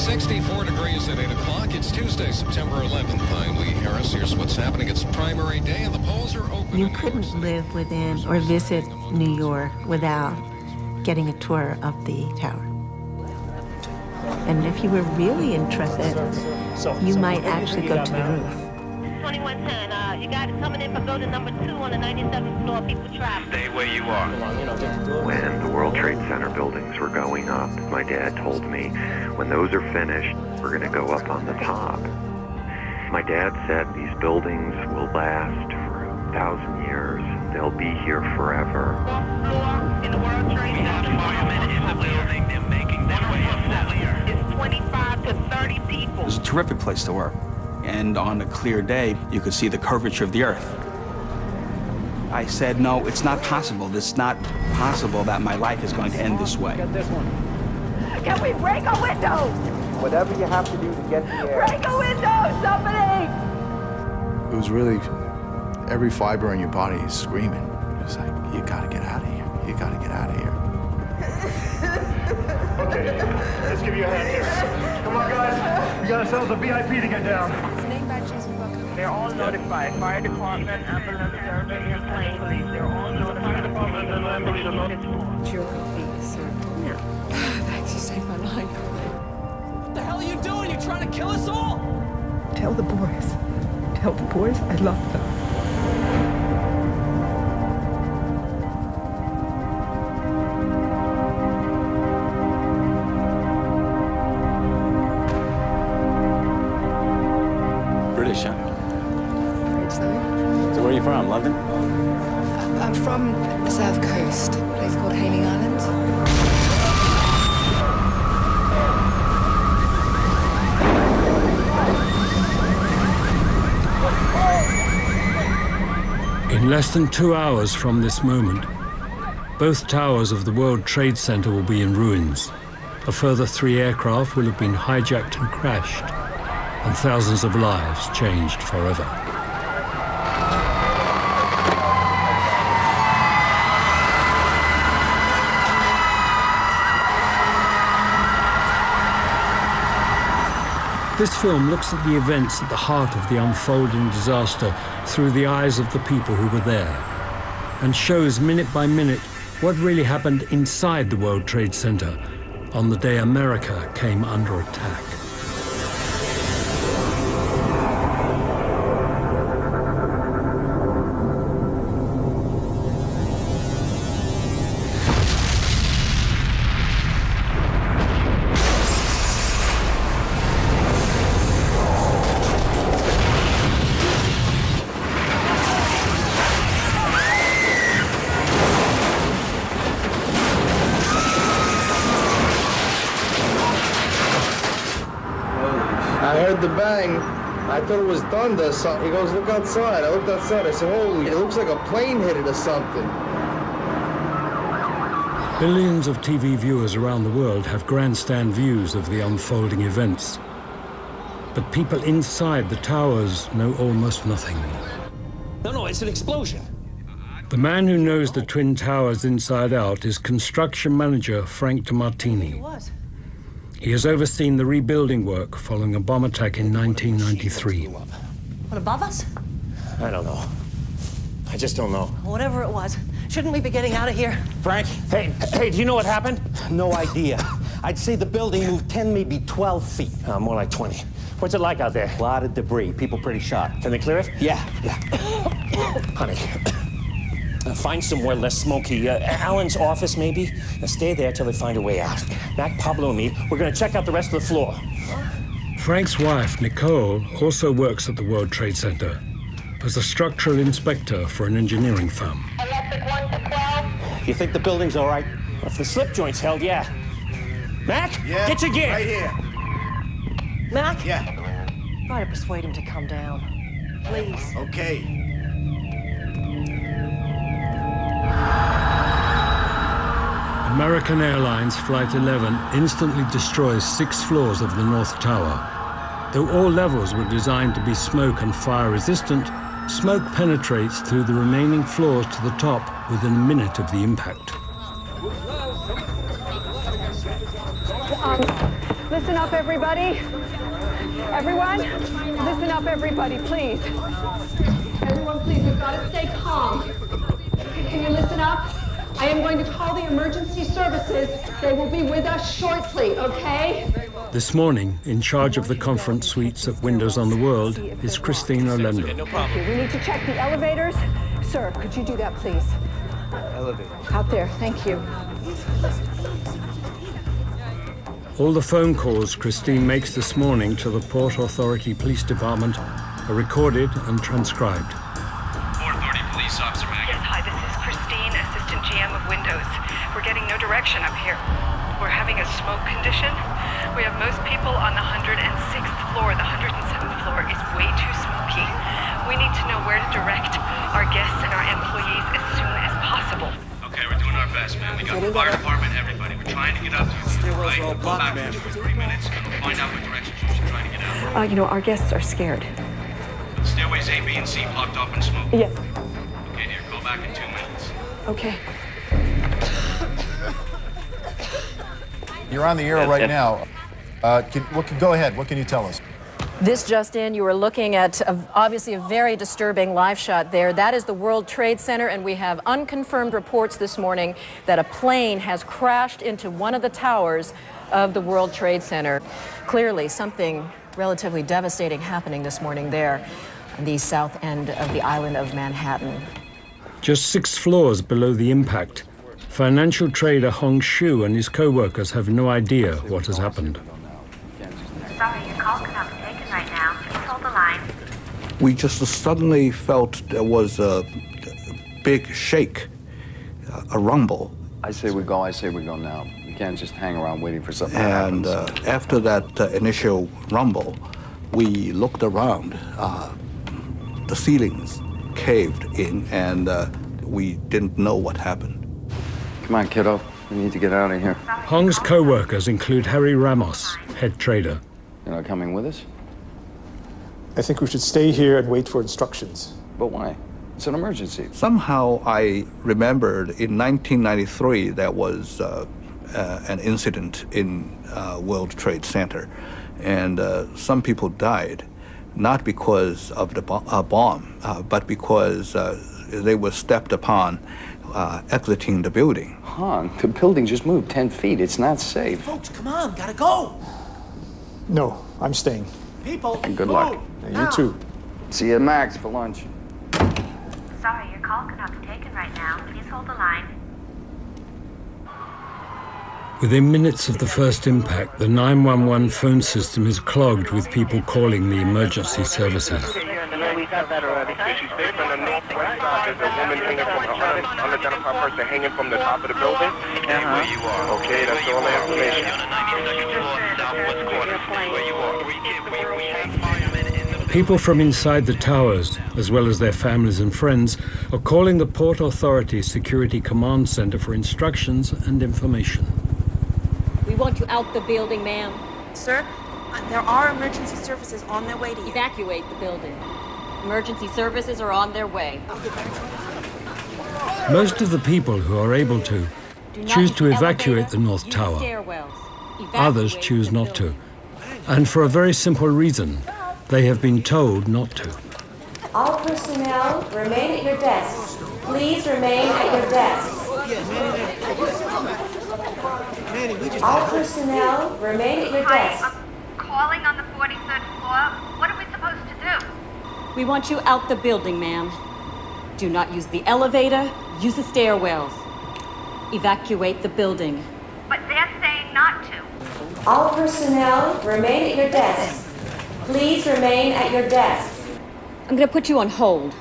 64 degrees at 8 o'clock. It's Tuesday, September 11th. I'm Lee Harris. Here's what's happening. It's primary day and the polls are open. You couldn't live within or visit New York without getting a tour of the tower. And if you were really intrepid, you might actually go to the roof. 2110, you got it coming in for building number 2 on the 97th floor. People trapped. Stay where you are. When the World Trade Center buildings were going up, my dad told me, when those are finished, we're going to go up on the top. My dad said these buildings will last for 1,000 years. They'll be here forever. In the World Trade Center. Firemen in the building. They're making their way up that layer. It's 25 to 30 people. It was a terrific place to work. And on a clear day, you could see the curvature of the earth. I said, no, it's not possible. It's not possible that my life is going to end this way. Can we break a window? Whatever you have to do to get the air. Break a window, somebody! It was really, every fiber in your body is screaming. It was like, you gotta get out of here. You gotta get out of here. Okay, let's give you a hand here. Come on, guys. We got ourselves a VIP to get down. They're all notified. Fire department, ambulance service, and plane police. They're all notified. Department and ambulance. Geography, sir. No. Thanks, you saved my life. What the hell are you doing? You trying to kill us all? Tell the boys. Tell the boys I love them. British, huh? Afraid so. So where are you from, London? I'm from the south coast, a place called Hayling Island. In less than 2 hours from this moment, both towers of the World Trade Center will be in ruins. A further 3 aircraft will have been hijacked and crashed, and thousands of lives changed forever. This film looks at the events at the heart of the unfolding disaster through the eyes of the people who were there, and shows minute by minute what really happened inside the World Trade Center on the day America came under attack. I heard the bang. I thought it was thunder or something. He goes, look outside. I looked outside. I said, holy, it looks like a plane hit it or something. Billions of TV viewers around the world have grandstand views of the unfolding events. But people inside the towers know almost nothing. No, it's an explosion. The man who knows the Twin Towers inside out is construction manager Frank DeMartini. What? He has overseen the rebuilding work following a bomb attack in 1993. What, above us? I don't know. I just don't know. Whatever it was. Shouldn't we be getting out of here? Frank? Hey, do you know what happened? No idea. I'd say the building moved 10, maybe 12 feet. More like 20. What's it like out there? A lot of debris. People pretty shocked. Can they clear it? Yeah. Honey, find somewhere less smoky. Alan's office, maybe? Stay there till they find a way out. Mac, Pablo, and me, we're gonna check out the rest of the floor. Frank's wife, Nicole, also works at the World Trade Center as a structural inspector for an engineering firm. Electric 1 to 12. You think the building's all right? If the slip joint's held, yeah. Mac, Yeah, get your gear. right here. Mac? Yeah. Try to persuade him to come down. Please. Okay. American Airlines Flight 11 instantly destroys 6 floors of the North Tower. Though all levels were designed to be smoke and fire resistant, smoke penetrates through the remaining floors to the top within a minute of the impact. Listen up, everybody. Everyone, listen up, everybody, please. Everyone, please, we've got to stay calm. Can you listen up? I am going to call the emergency services. They will be with us shortly, okay? This morning, in charge of the conference suites at Windows on the World is Christine Orlando. Thank you. We need to check the elevators. Sir, could you do that, please? Elevator. Out there, thank you. All the phone calls Christine makes this morning to the Port Authority Police Department are recorded and transcribed. Port Authority Police Officer Maggie. Yes, hi, this is Christine, Assistant GM of Windows. We're getting no direction up here. We're having a smoke condition. We have most people on the 106th floor. The 107th floor is way too smoky. We need to know where to direct our guests and our employees as soon as possible. Okay, we're doing our best, man. We got the fire department, everybody. We're trying to get up to you. Right? Go back in 2 or 3 minutes. Find out what directions you should try to get out. You know, our guests are scared. The stairways A, B, and C blocked off in smoke. Yes. Okay, dear. Go back in 2 minutes. Okay. You're on the air right now. Go ahead. What can you tell us? This just in, you are looking at obviously a very disturbing live shot there. That is the World Trade Center, and we have unconfirmed reports this morning that a plane has crashed into one of the towers of the World Trade Center. Clearly, something relatively devastating happening this morning there on the south end of the island of Manhattan. Just 6 floors below the impact, financial trader Hong Shu and his co-workers have no idea what has happened. Sorry, your call cannot be taken right now. Please hold the line. We just suddenly felt there was a big shake, a rumble. I say we go now. We can't just hang around waiting for something to happen. And after that initial rumble, we looked around. The ceilings caved in, and we didn't know what happened. Come on, kiddo. We need to get out of here. Hong's co-workers include Harry Ramos, head trader. You're not coming with us? I think we should stay here and wait for instructions. But why? It's an emergency. Somehow I remembered in 1993 there was an incident in World Trade Center, and some people died, not because of the bomb, but because they were stepped upon exiting the building. Han, the building just moved 10 feet. It's not safe. Folks, come on, gotta go. No, I'm staying. People, and good luck. Yeah, you too. See you at Max for lunch. Sorry, your call cannot be taken right now. Please hold the line. Within minutes of the first impact, the 911 phone system is clogged with people calling the emergency services. We have that she's based on the northwest side. There's a woman hanging from an unidentified person hanging from the top of the building. Where you are. Okay, that's all the information. On the 92nd floor, southwest corner. Where you are. We have firemen in the... People from inside the towers, as well as their families and friends, are calling the Port Authority Security Command Center for instructions and information. We want you out the building, ma'am. Sir, there are emergency services on their way to you. Evacuate the building. Emergency services are on their way. Most of the people who are able to choose to evacuate the North Tower. Others choose not to. And for a very simple reason. They have been told not to. All personnel, remain at your desks. Please remain at your desks. All personnel, remain at your desks. Hi, I'm calling on the 43rd floor. What are we supposed to do? We want you out the building, ma'am. Do not use the elevator, use the stairwells. Evacuate the building. But they're saying not to. All personnel, remain at your desks. Please remain at your desks. I'm going to put you on hold.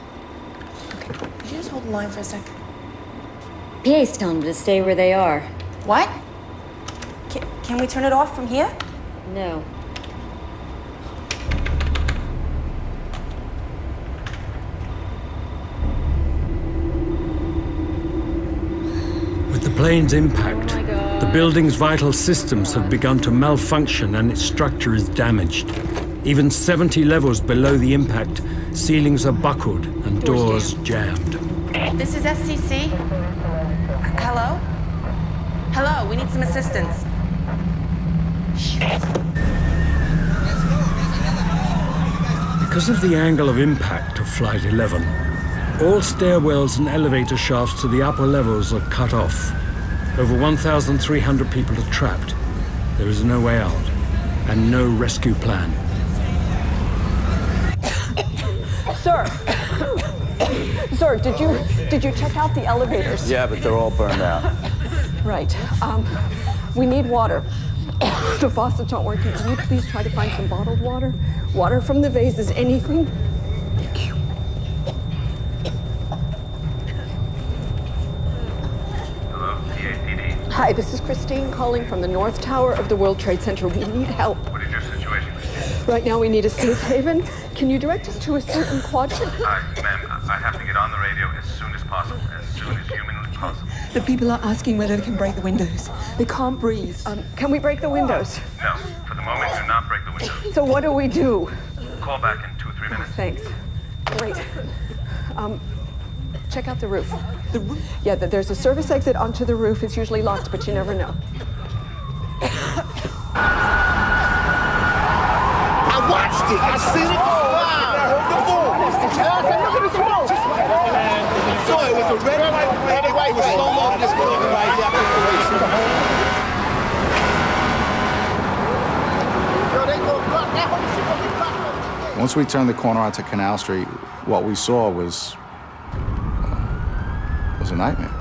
Could you just hold the line for a sec? PA's telling them to stay where they are. What? Can we turn it off from here? No. With the plane's impact, the building's vital systems have begun to malfunction and its structure is damaged. Even 70 levels below the impact, ceilings are buckled and doors jammed. This is SCC. Hello? Hello, we need some assistance. Because of the angle of impact of Flight 11, all stairwells and elevator shafts to the upper levels are cut off. Over 1,300 people are trapped. There is no way out, and no rescue plan. Sir! Sir, did you check out the elevators? Yeah, but they're all burned out. Right. We need water. The faucets aren't working. Can you please try to find some bottled water? Water from the vases, anything? Thank you. Hello, CAPD. Hi, this is Christine calling from the North Tower of the World Trade Center. We need help. What is your situation? Right now we need a safe haven. Can you direct us to a certain quadrant? Ma'am, I have to get on the radio as soon as possible, as soon as humanly possible. The people are asking whether they can break the windows. They can't breathe. Can we break the windows? No, for the moment, do not break the windows. So what do we do? Call back in 2-3 minutes. Thanks. Great. Check out the roof. The roof? Yeah, there's a service exit onto the roof. It's usually locked, but you never know. I watched it. I seen it. I heard the boom. Look at the smoke. So it was a red light. It was so long this building right here. Once we turned the corner onto Canal Street, what we saw was a nightmare.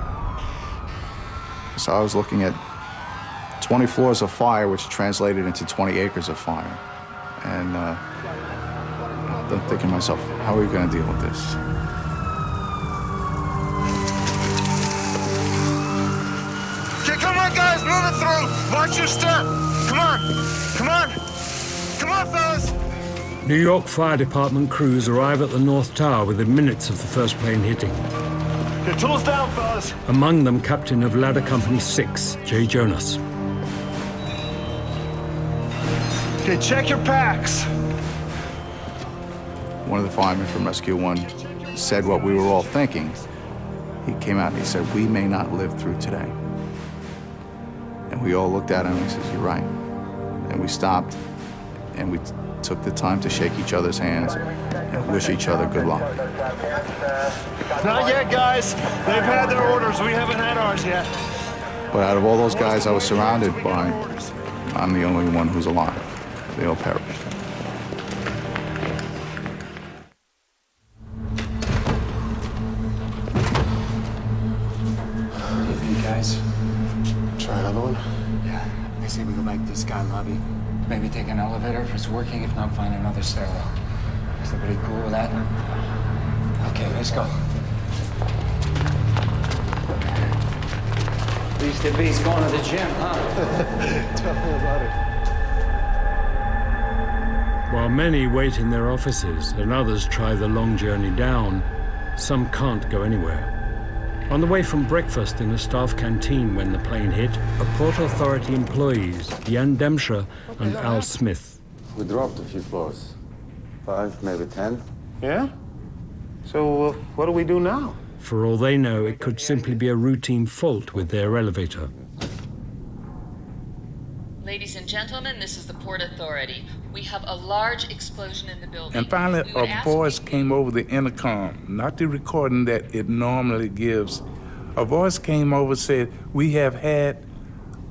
So I was looking at 20 floors of fire, which translated into 20 acres of fire. And I'm thinking to myself, how are we going to deal with this? Okay, come on, guys, move it through. Watch your step. Come on. Come on. Come on, fellas. New York Fire Department crews arrive at the North Tower within minutes of the first plane hitting. Get tools down, fellas. Among them, Captain of Ladder Company 6, Jay Jonas. Okay, check your packs. One of the firemen from Rescue 1 said what we were all thinking. He came out and he said, "We may not live through today." And we all looked at him and he says, "You're right." And we stopped and we took the time to shake each other's hands and wish each other good luck. Not yet, guys. They've had their orders. We haven't had ours yet. But out of all those guys I was surrounded by, I'm the only one who's alive. They all perished. What do you think, guys? Try another one? Yeah, I say we go back to the Sky Lobby. Maybe take an elevator if it's working, if not, find another stairwell. Is everybody cool with that? Okay, let's go. At least the beast going to the gym, huh? Tell me about it. While many wait in their offices and others try the long journey down, some can't go anywhere. On the way from breakfast in the staff canteen when the plane hit, are Port Authority employees Jan Demscher and Al Smith. We dropped a few floors. 5, maybe 10. Yeah? So what do we do now? For all they know, it could simply be a routine fault with their elevator. Ladies and gentlemen, this is the Port Authority. We have a large explosion in the building. And finally, a voice came over the intercom, not the recording that it normally gives. A voice came over, said, "We have had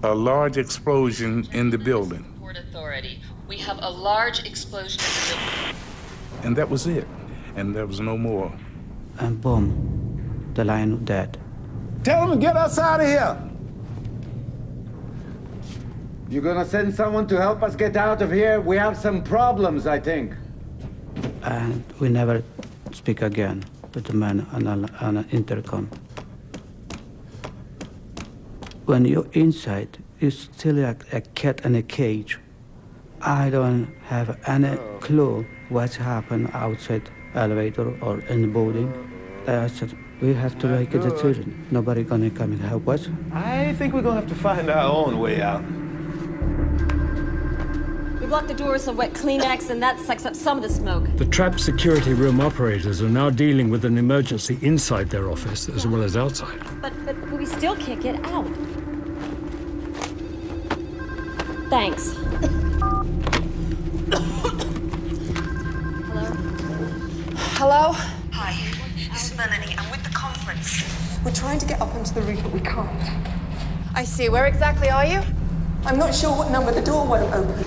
a large explosion in the building." Port Authority. We have a large explosion in the building. And that was it. And there was no more. And boom, the line dead. Tell them to get us out of here. You're gonna send someone to help us get out of here? We have some problems, I think. And we never speak again with the man on an intercom. When you're inside, you're still like a cat in a cage. I don't have any clue what's happened outside elevator or in the building. I said, we have to make a decision. Nobody gonna come and help us. I think we're gonna have to find our own way out. We blocked the doors with wet Kleenex, and that sucks up some of the smoke. The trapped security room operators are now dealing with an emergency inside their office as well as outside. But we still can't get out. Thanks. Hello? Hi, this is Melanie. I'm with the conference. We're trying to get up onto the roof, but we can't. I see. Where exactly are you? I'm not sure what number. The door won't open.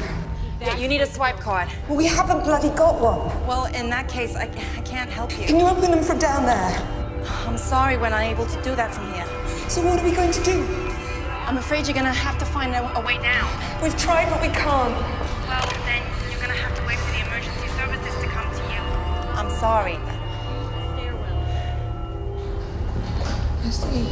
Yeah, you need a swipe card. Well, we haven't bloody got one. Well, in that case, I can't help you. Can you open them from down there? I'm sorry, we're not able to do that from here. So what are we going to do? I'm afraid you're gonna have to find a way down. We've tried, but we can't. Well, then you're gonna have to wait for the emergency services to come to you. I'm sorry. I see.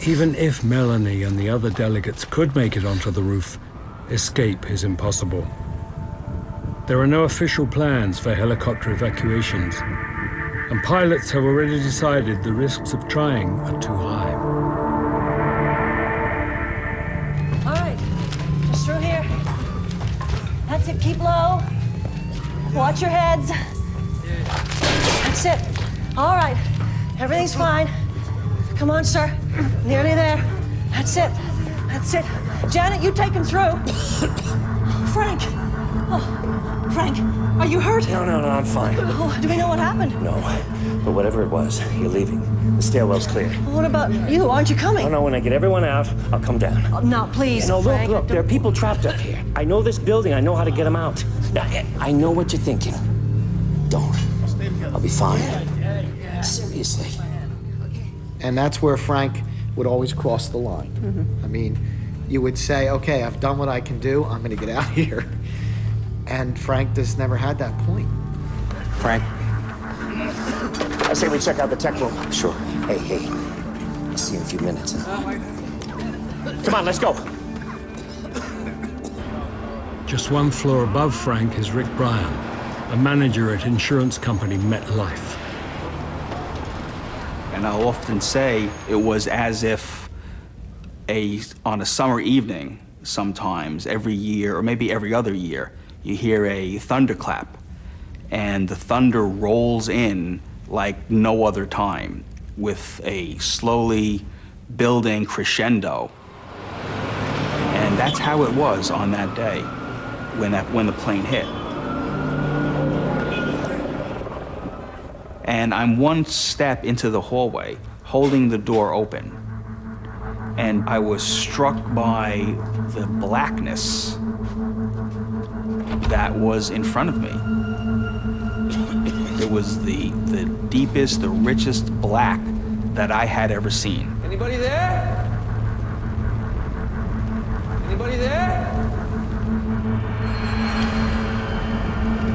Even if Melanie and the other delegates could make it onto the roof, escape is impossible. There are no official plans for helicopter evacuations, and pilots have already decided the risks of trying are too high. All right, just through here. That's it, keep low. Watch your heads. That's it. All right, everything's fine. Come on, sir. Nearly there. That's it. That's it. Janet, you take him through. Frank. Oh, Frank, are you hurt? No, I'm fine. Oh, do we know what happened? No, but whatever it was, you're leaving. The stairwell's clear. What about you? Aren't you coming? No, when I get everyone out, I'll come down. Oh, no, please, No, Frank. look, there are people trapped up here. I know this building. I know how to get them out. Now, I know what you're thinking. Don't. I'll be fine. Seriously. And that's where Frank would always cross the line. I mean, you would say, okay, I've done what I can do, I'm gonna get out of here. And Frank just never had that point. Frank? I say we check out the tech room. Sure. Hey. I'll see you in a few minutes. Come on, let's go. Just one floor above Frank is Rick Bryan, a manager at insurance company MetLife. And I'll often say it was as if on a summer evening, sometimes every year, or maybe every other year, you hear a thunderclap, and the thunder rolls in like no other time, with a slowly building crescendo. And that's how it was on that day, when the plane hit. And I'm one step into the hallway, holding the door open. And I was struck by the blackness that was in front of me. It was the deepest, the richest black that I had ever seen. Anybody there? Anybody there?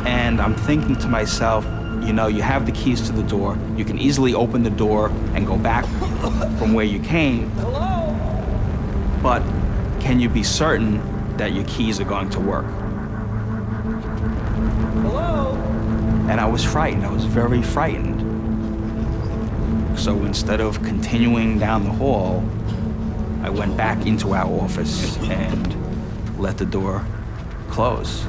And I'm thinking to myself, you know, you have the keys to the door. You can easily open the door and go back from where you came. Hello? But can you be certain that your keys are going to work? Hello? And I was frightened. I was very frightened. So instead of continuing down the hall, I went back into our office and let the door close.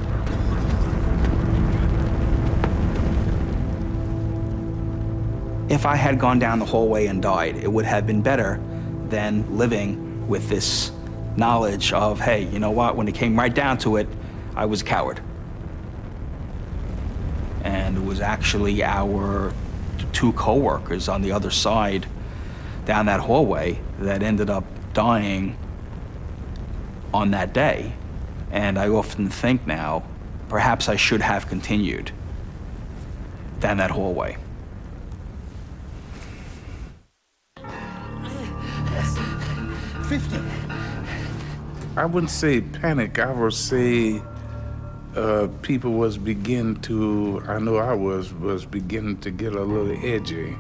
If I had gone down the hallway and died, it would have been better than living with this knowledge of, hey, you know what, when it came right down to it, I was a coward. And it was actually our two co-workers on the other side down that hallway that ended up dying on that day. And I often think now, perhaps I should have continued down that hallway. I wouldn't say panic. I would say people was beginning to, I know I was beginning to get a little edgy.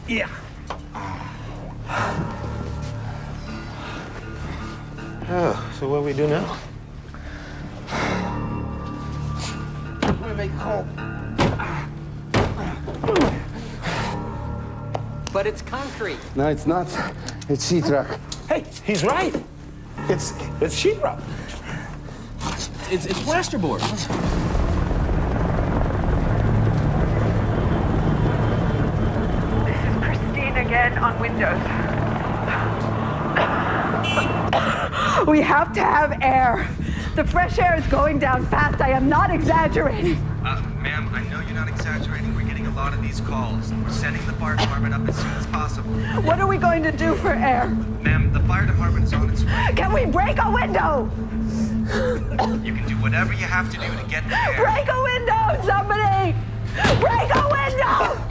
Yeah. Oh, so what do we do now? I'm gonna make a call. But it's concrete. No, it's not. It's sheetrock. Hey, he's right. It's sheetrock. It's plasterboard. This is Christine again on Windows. We have to have air. The fresh air is going down fast. I am not exaggerating. Ma'am, I know you're not exaggerating. We're getting a lot of these calls. We're sending the fire department up as soon as possible. What are we going to do for air? Ma'am, the fire department is on its way. Can we break a window? You can do whatever you have to do to get the air. Break a window, somebody! Break a window!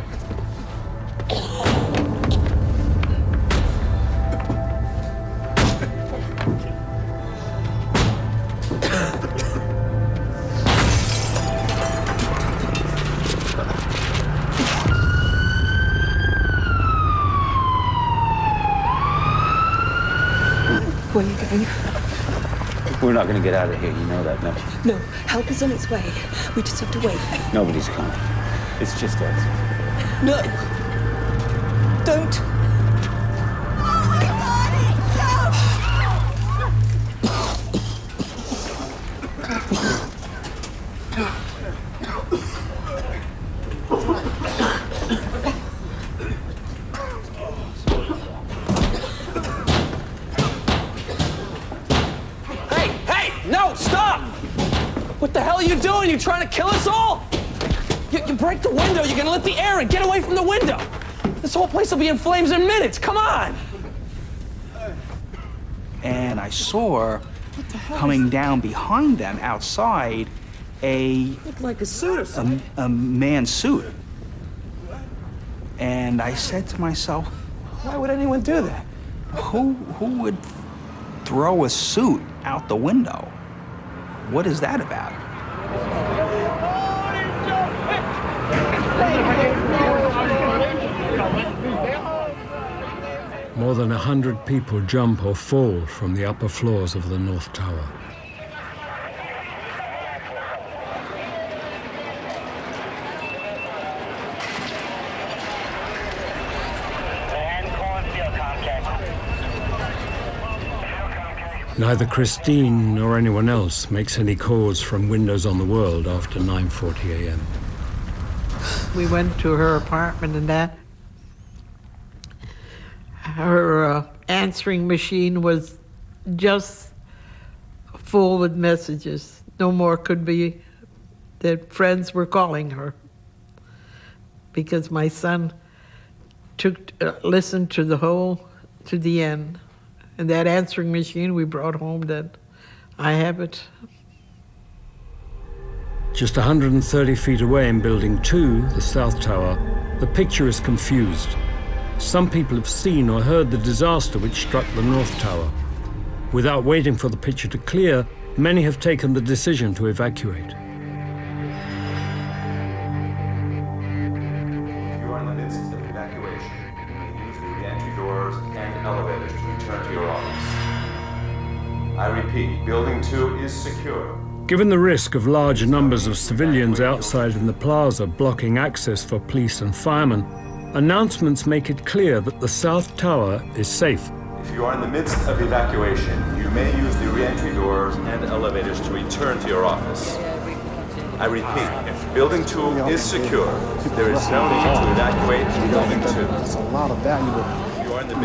Where are you going? We're not going to get out of here, you know that, no? No, help is on its way. We just have to wait. Nobody's coming. It's just us. No! Don't! No, stop! What the hell are you doing? You trying to kill us all? You break the window, you're gonna let the air in. Get away from the window. This whole place will be in flames in minutes. Come on! And I saw coming down behind them outside Looked like a suit or something. a man's suit. And I said to myself, why would anyone do that? Who would throw a suit out the window? What is that about? More than 100 people jump or fall from the upper floors of the North Tower. Neither Christine nor anyone else makes any calls from Windows on the World after 9:40 a.m. We went to her apartment and that. Her answering machine was just full with messages. No more could be that friends were calling her. Because my son listened to to the end. And that answering machine we brought home, that I have it. Just 130 feet away in Building 2, the South Tower, the picture is confused. Some people have seen or heard the disaster which struck the North Tower. Without waiting for the picture to clear, many have taken the decision to evacuate. If you are in the midst of evacuation, you may use the re-entry doors and elevators to return to your office. I repeat, Building 2 is secure. Given the risk of large numbers of civilians outside in the plaza blocking access for police and firemen, announcements make it clear that the South Tower is safe. If you are in the midst of evacuation, you may use the re-entry doors and elevators to return to your office. I repeat, Building 2 is secure. There is no need to evacuate Building 2. It's a lot of valuable,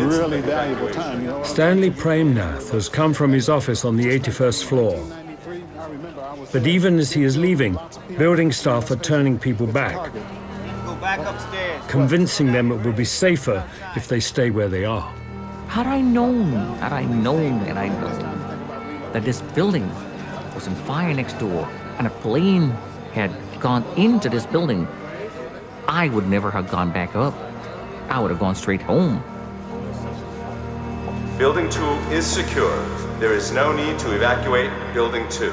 really valuable time, you know. Stanley Premnath has come from his office on the 81st floor. But even as he is leaving, building staff are turning people back, Go back upstairs. convincing them it will be safer if they stay where they are. Had I known that this building was on fire next door and a plane had gone into this building, I would never have gone back up. I would have gone straight home. Building 2 is secure. There is no need to evacuate Building 2.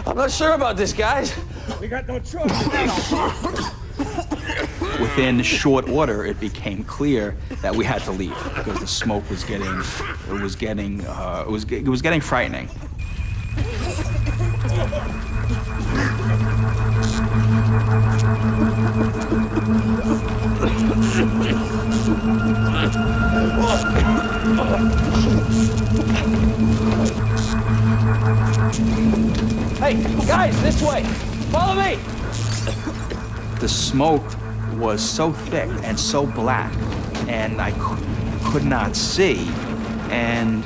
I'm not sure about this, guys. We got no choice. Within short order, it became clear that we had to leave because the smoke was getting frightening. Hey, guys, this way. Follow me. The smoke was so thick and so black, and I could not see. And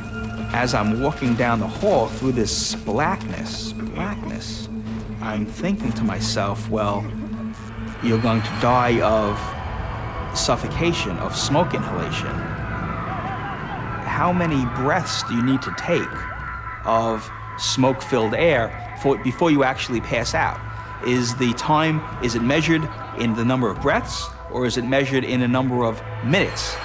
as I'm walking down the hall through this blackness, I'm thinking to myself, well, you're going to die of suffocation, of smoke inhalation. How many breaths do you need to take of smoke-filled air before you actually pass out? Is it measured in the number of breaths, or is it measured in a number of minutes?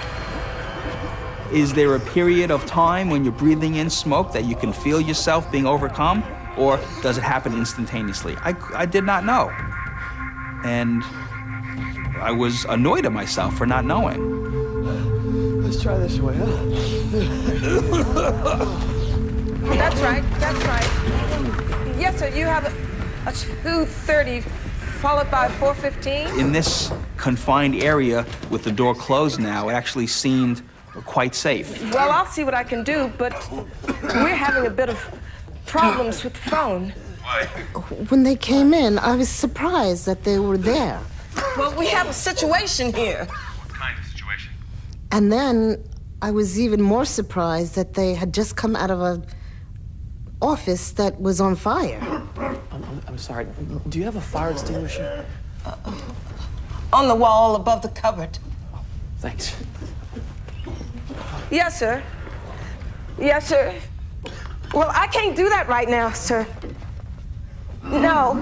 Is there a period of time when you're breathing in smoke that you can feel yourself being overcome, or does it happen instantaneously? I did not know. And I was annoyed at myself for not knowing. Let's try this way, huh? That's right. Yes, sir, you have a 2:30 followed by 4:15. In this confined area with the door closed now, it actually seemed quite safe. Well, I'll see what I can do, but we're having a bit of problems with the phone. When they came in, I was surprised that they were there. Well, we have a situation here. What kind of situation? And then I was even more surprised that they had just come out of an office that was on fire. I'm sorry. Do you have a fire extinguisher? On the wall above the cupboard. Thanks. Yes, sir. Yes, sir. Well, I can't do that right now, sir. No,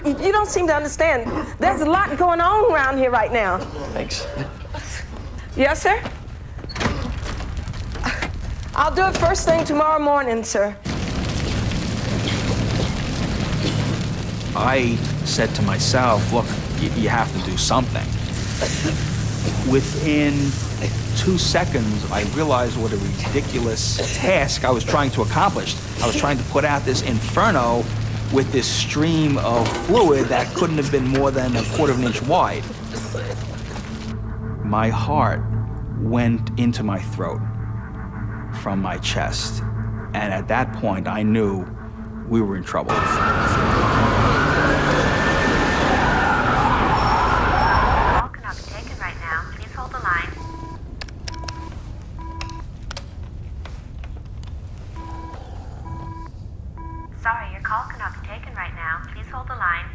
you don't seem to understand. There's a lot going on around here right now. Thanks. Yes, sir? I'll do it first thing tomorrow morning, sir. I said to myself, look, you have to do something. Within 2 seconds, I realized what a ridiculous task I was trying to accomplish. I was trying to put out this inferno with this stream of fluid that couldn't have been more than 1/4 of an inch wide. My heart went into my throat from my chest. And at that point, I knew we were in trouble. Sorry, your call cannot be taken right now. Please hold the line.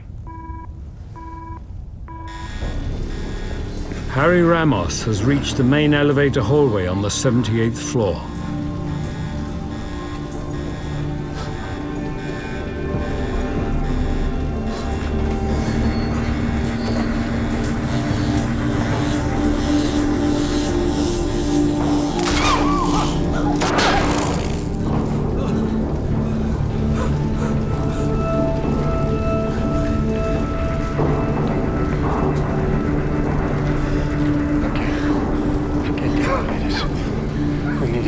Harry Ramos has reached the main elevator hallway on the 78th floor.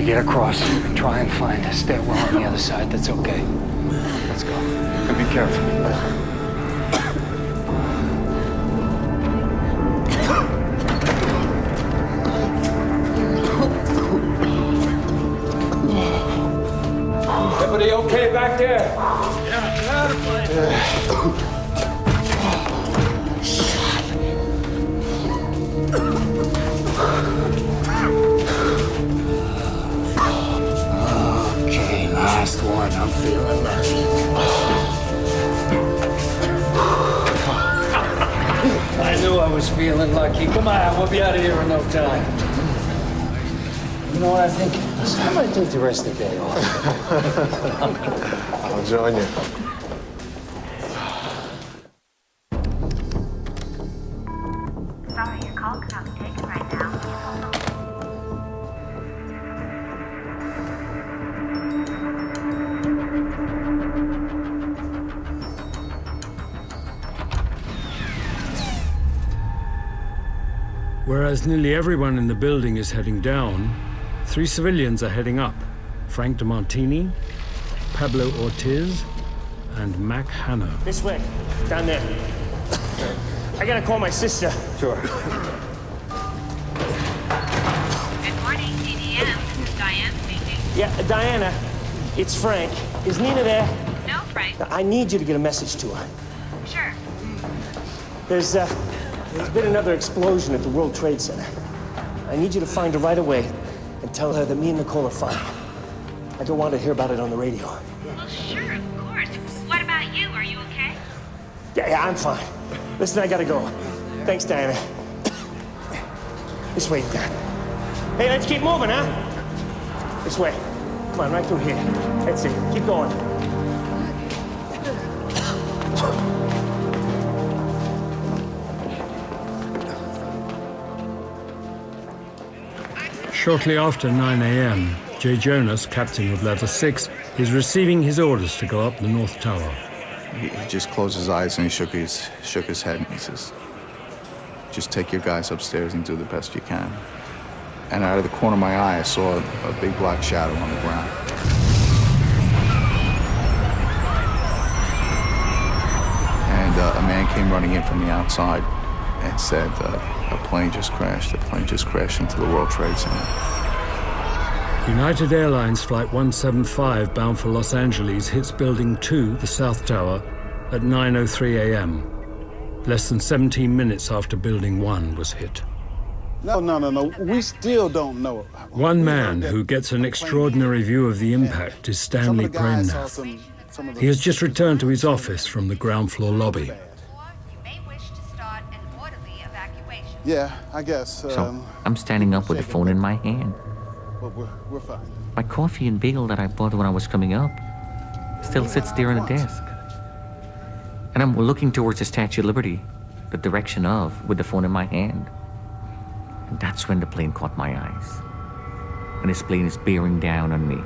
Get across and try and find a stairwell on the other side. That's okay. Let's go. And be careful. Everybody okay back there? Yeah. Last one, I'm feeling lucky. I knew I was feeling lucky. Come on, we'll be out of here in no time. You know what I think? I might take the rest of the day off. I'll join you. Sorry, your call cannot be taken right now. Whereas nearly everyone in the building is heading down, 3 civilians are heading up. Frank DeMartini, Pablo Ortiz, and Mac Hanna. This way, down there. I gotta call my sister. Sure. Diane speaking. Yeah, Diana, it's Frank. Is Nina there? No, Frank. I need you to get a message to her. Sure. There's been another explosion at the World Trade Center. I need you to find her right away and tell her that me and Nicole are fine. I don't want to hear about it on the radio. Well, sure, of course. What about you? Are you okay? Yeah, I'm fine. Listen, I gotta go. Thanks, Diana. This way, Dad. Hey, let's keep moving, huh? This way. Come on, right through here. That's it. Keep going. Shortly after 9 a.m., Jay Jonas, captain of Letter 6, is receiving his orders to go up the North Tower. He just closed his eyes and he shook his head and he says, just take your guys upstairs and do the best you can. And out of the corner of my eye, I saw a big black shadow on the ground. And a man came running in from the outside and said, a plane just crashed. A plane just crashed into the World Trade Center. United Airlines Flight 175 bound for Los Angeles hits Building 2, the South Tower, at 9:03 a.m., less than 17 minutes after Building 1 was hit. No. We still don't know. One man who gets an extraordinary view of the impact is Stanley Premnath. He has just returned to his office from the ground floor lobby. Yeah, I guess. So I'm standing up with the phone in my hand. Well, we're fine. My coffee and bagel that I bought when I was coming up still sits there on a desk. And I'm looking towards the Statue of Liberty, the direction of, with the phone in my hand. And that's when the plane caught my eyes. And this plane is bearing down on me.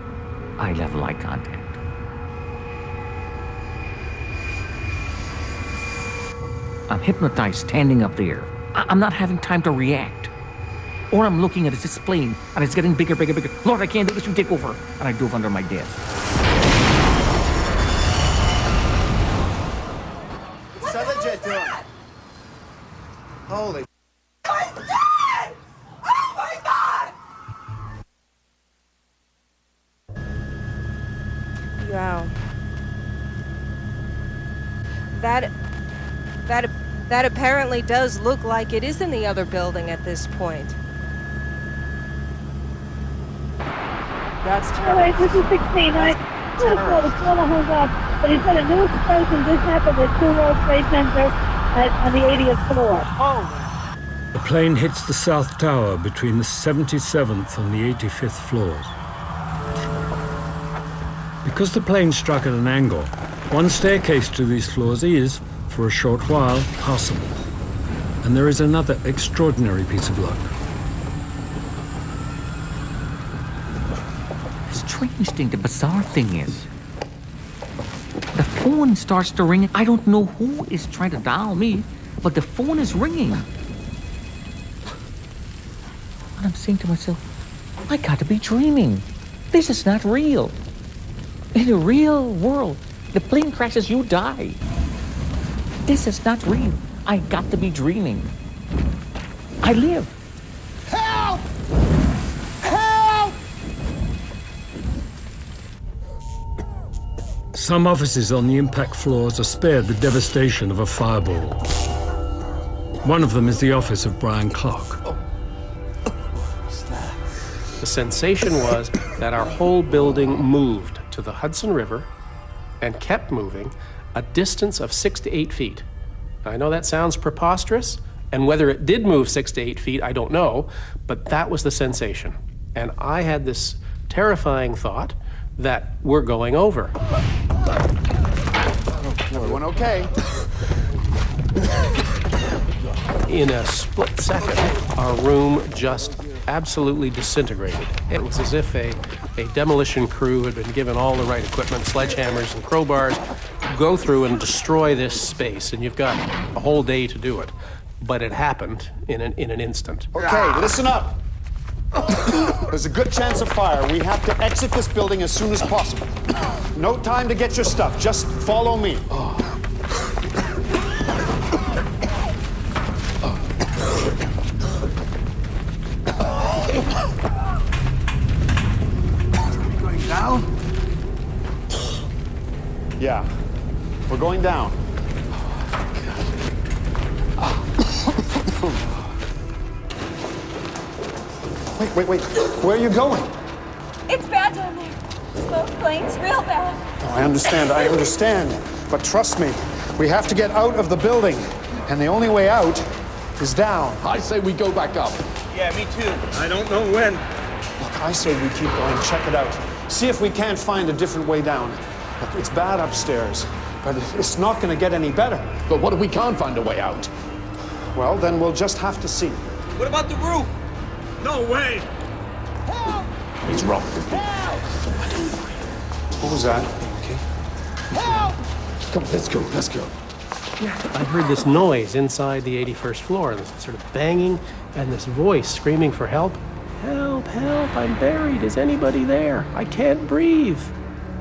Eye level eye contact. I'm hypnotized standing up there. I'm not having time to react. All I'm looking at is this plane, and it's getting bigger, bigger, bigger. Lord, I can't do this, you take over. And I dove under my desk. What's other jet doing? Holy. Wow. That apparently does look like it is in the other building at this point. That's terrible. This is 16. I could have thought it's going to hold up, but he said a new explosion just happened at 2 World Trade Center on the 80th floor. Oh. The plane hits the South Tower between the 77th and the 85th floors. Because the plane struck at an angle, one staircase to these floors is, for a short while, possible. And there is another extraordinary piece of luck. The strange thing, the bizarre thing is, the phone starts to ring. I don't know who is trying to dial me, but the phone is ringing. And I'm saying to myself, I gotta be dreaming. This is not real. In the real world, the plane crashes, you die. This is not real. I got to be dreaming. I live. Help! Help! Some offices on the impact floors are spared the devastation of a fireball. One of them is the office of Brian Clark. The sensation was that our whole building moved to the Hudson River and kept moving a distance of 6 to 8 feet. I know that sounds preposterous, and whether it did move 6 to 8 feet, I don't know, but that was the sensation. And I had this terrifying thought that we're going over. Everyone okay? In a split second, our room just absolutely disintegrated. It was as if a demolition crew had been given all the right equipment, sledgehammers and crowbars, go through and destroy this space, and you've got a whole day to do it. But it happened in an instant. Okay, listen up. There's a good chance of fire. We have to exit this building as soon as possible. No time to get your stuff. Just follow me. Yeah. We're going down. Wait. Where are you going? It's bad down there. Smoke, flames, real bad. Oh, I understand. But trust me, we have to get out of the building. And the only way out is down. I say we go back up. Yeah, me too. I don't know when. Look, I say we keep going. Check it out. See if we can't find a different way down. Look, it's bad upstairs, but it's not going to get any better. But what if we can't find a way out? Well, then we'll just have to see. What about the roof? No way! Help! He's wrong. Help! What was that? Okay. Help! Come on, let's go. I heard this noise inside the 81st floor, this sort of banging, and this voice screaming for help. Help, help, I'm buried. Is anybody there? I can't breathe.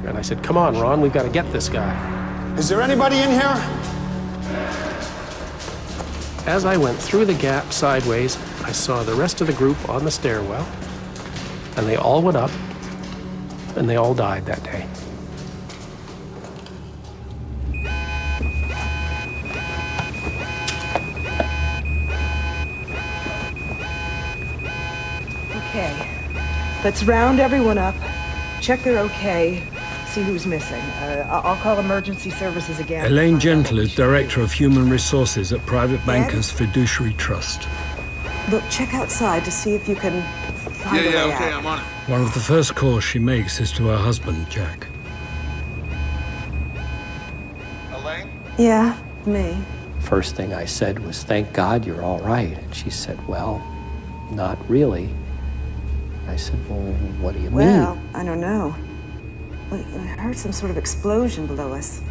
And I said, come on, Ron, we've got to get this guy. Is there anybody in here? As I went through the gap sideways, I saw the rest of the group on the stairwell, and they all went up, and they all died that day. Okay. Let's round everyone up, check they're okay, see who's missing. I'll call emergency services again. Elaine Gentle is Director of Human Resources at Private Bankers Fiduciary Trust. Look, check outside to see if you can find a way out. I'm on it. One of the first calls she makes is to her husband, Jack. Elaine? Yeah, me. First thing I said was, thank God you're all right. And she said, well, not really. I said, well, what do you mean? Well, I don't know. I heard some sort of explosion below us.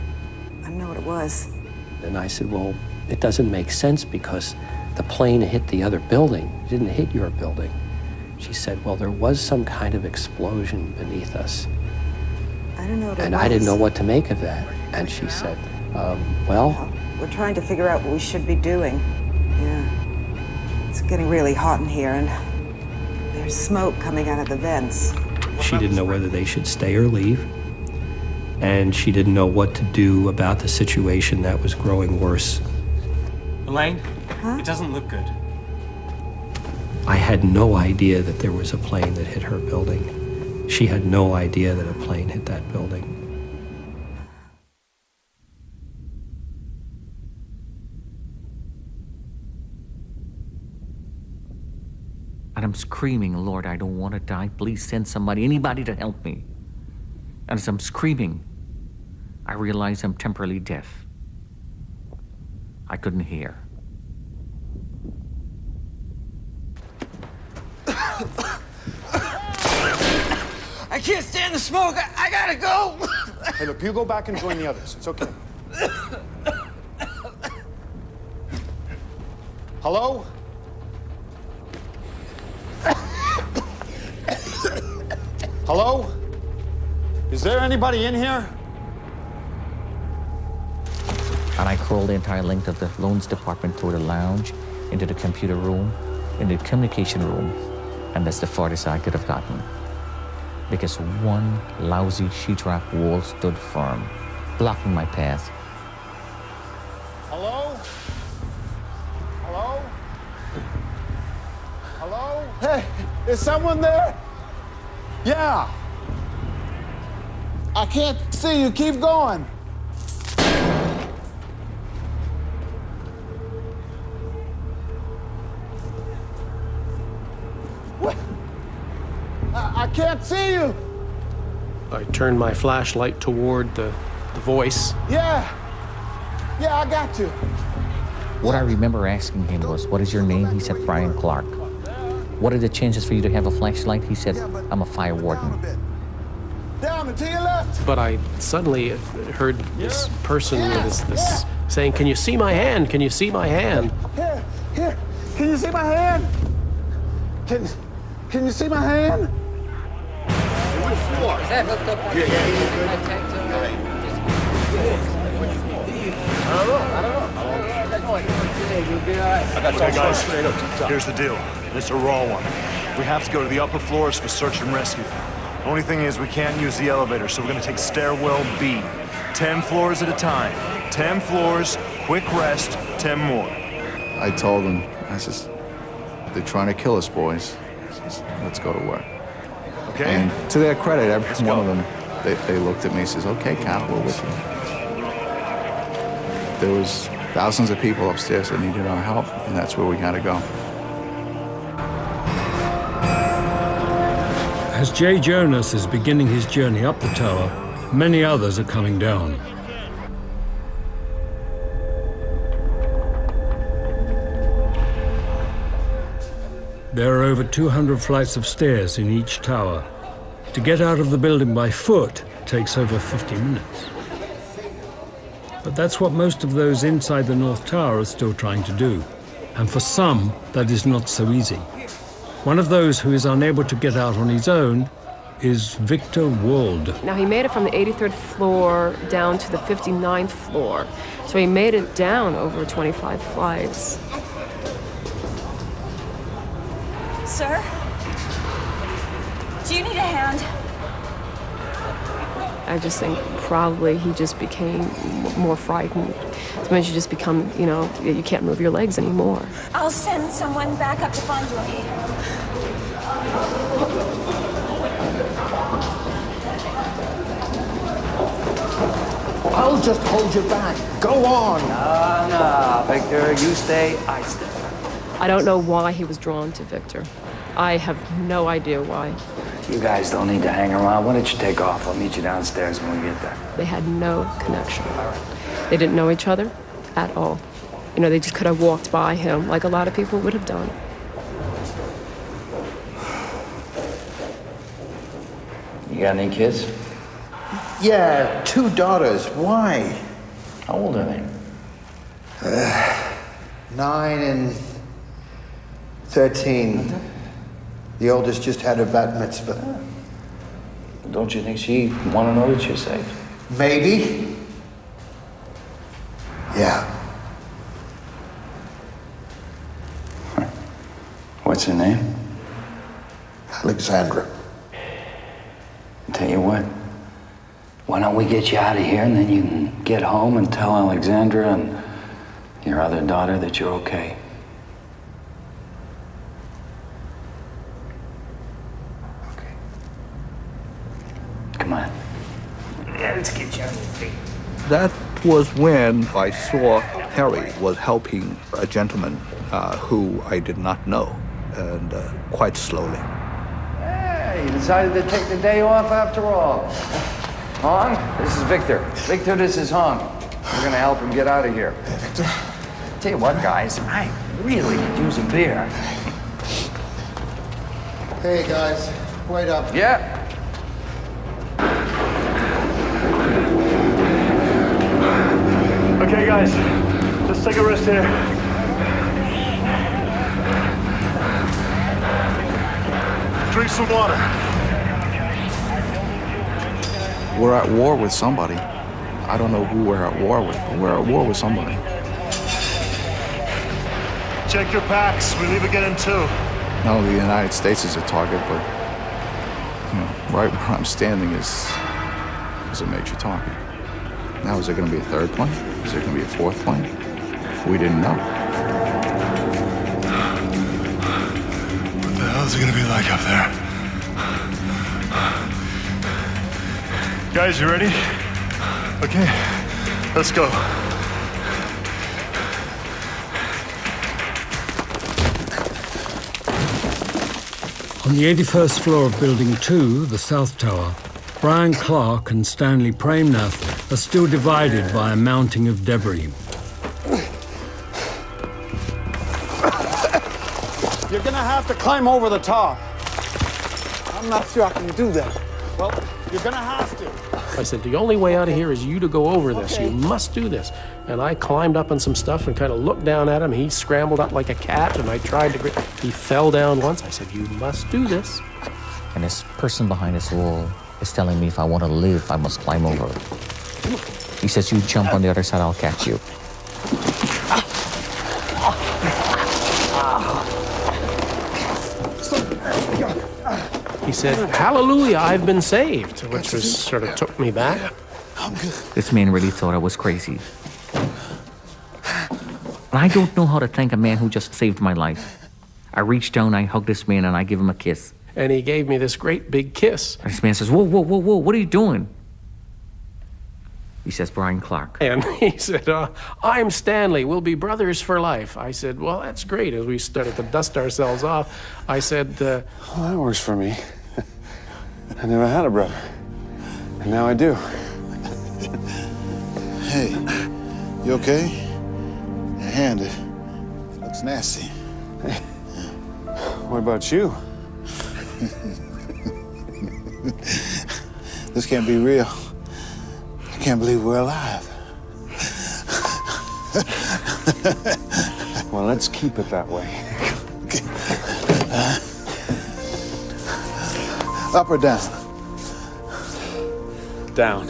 I don't know what it was. And I said, well, it doesn't make sense because the plane hit the other building. It didn't hit your building. She said, well, there was some kind of explosion beneath us. I don't know what it was. And I didn't know what to make of that. And she said, well... We're trying to figure out what we should be doing. Yeah. It's getting really hot in here, and there's smoke coming out of the vents. She didn't know whether they should stay or leave. And she didn't know what to do about the situation that was growing worse. Elaine, Huh? it doesn't look good. I had no idea that there was a plane that hit her building. She had no idea that a plane hit that building. And I'm screaming, Lord, I don't want to die. Please send somebody, anybody to help me. And as I'm screaming, I realize I'm temporarily deaf. I couldn't hear. I can't stand the smoke. I gotta go. Hey, look, you go back and join the others. It's okay. Hello? Hello? Is there anybody in here? And I crawled the entire length of the loans department through the lounge, into the computer room, into the communication room, and that's the farthest I could have gotten. Because one lousy sheetrock wall stood firm, blocking my path. Hello? Hello? Hello? Hey, is someone there? Yeah. I can't see you. Keep going. What? I can't see you. I turned my flashlight toward the voice. Yeah. Yeah, I got you. What I remember asking him was, what is your name? He said, Brian Clark. What are the chances for you to have a flashlight? He said, I'm a fire warden. Down and to your left. But I suddenly heard this person with this saying, can you see my hand? Can you see my hand? Here. Can you see my hand? Can you see my hand? Which floor? Is that hooked up? Okay, guys, here's the deal. It's a raw one. We have to go to the upper floors for search and rescue. Only thing is we can't use the elevator, so we're gonna take stairwell B. 10 floors at a time. 10 floors, quick rest, 10 more. I told them, I says, they're trying to kill us, boys. I says, let's go to work. Okay. And to their credit, every one of them, they looked at me and says, okay, Cap, we're with you. There was thousands of people upstairs that needed our help, and that's where we had to go. As Jay Jonas is beginning his journey up the tower, many others are coming down. There are over 200 flights of stairs in each tower. To get out of the building by foot takes over 50 minutes. But that's what most of those inside the North Tower are still trying to do. And for some, that is not so easy. One of those who is unable to get out on his own is Victor Wald. Now, he made it from the 83rd floor down to the 59th floor. So he made it down over 25 flights. Sir? Do you need a hand? I just think probably he just became more frightened. Sometimes you just become, you know, you can't move your legs anymore. I'll send someone back up to find you, okay? I'll just hold you back. Go on. No, Victor, you stay, I stay. I don't know why he was drawn to Victor. I have no idea why. You guys don't need to hang around. Why don't you take off? I'll meet you downstairs when we get there. They had no connection. They didn't know each other at all. You know, they just could have walked by him like a lot of people would have done. You got any kids? Yeah, 2 daughters. Why? How old are they? 9 and 13. The oldest just had her bat mitzvah. Don't you think she'd want to know that you're safe? Maybe. Yeah. What's her name? Alexandra. Tell you what, why don't we get you out of here and then you can get home and tell Alexandra and your other daughter that you're okay. Come on. Yeah, let's get you on your feet. That was when I saw Harry was helping a gentleman who I did not know, and quite slowly. Hey, you decided to take the day off after all. Hong, this is Victor. Victor, this is Hong. We're gonna help him get out of here. Hey, Victor. Tell you what, guys, I really could use a beer. Hey, guys. Wait up. Yeah. Okay, guys, let's take a rest here. Drink some water. We're at war with somebody. I don't know who we're at war with, but we're at war with somebody. Check your packs. We leave again in 2. Not only the United States is a target, but you know, right where I'm standing is a major target. Now, is there going to be a 3rd plane? Is there going to be a 4th plane? We didn't know. What the hell is it going to be like up there? Guys, you ready? Okay, let's go. On the 81st floor of Building 2, the South Tower, Brian Clark and Stanley Premnath are still divided by a mounting of debris. You're gonna have to climb over the top. I'm not sure I can do that. Well, you're gonna have to. I said, the only way out of here is you to go over this. Okay. You must do this. And I climbed up on some stuff and kind of looked down at him. He scrambled up like a cat, and I tried to he fell down once. I said, you must do this. And this person behind this wall is telling me if I want to live, I must climb over. He says, you jump on the other side, I'll catch you. He said, hallelujah, I've been saved, which was sort of took me back. This man really thought I was crazy. And I don't know how to thank a man who just saved my life. I reach down, I hug this man, and I give him a kiss. And he gave me this great big kiss. And this man says, whoa, whoa, whoa, whoa, what are you doing? He says, Brian Clark. And he said, I'm Stanley. We'll be brothers for life. I said, well, that's great. As we started to dust ourselves off, I said, well, that works for me. I never had a brother. And now I do. Hey, you okay? Your hand, it looks nasty. Hey, what about you? This can't be real. I can't believe we're alive. Well, let's keep it that way. Up or down? Down.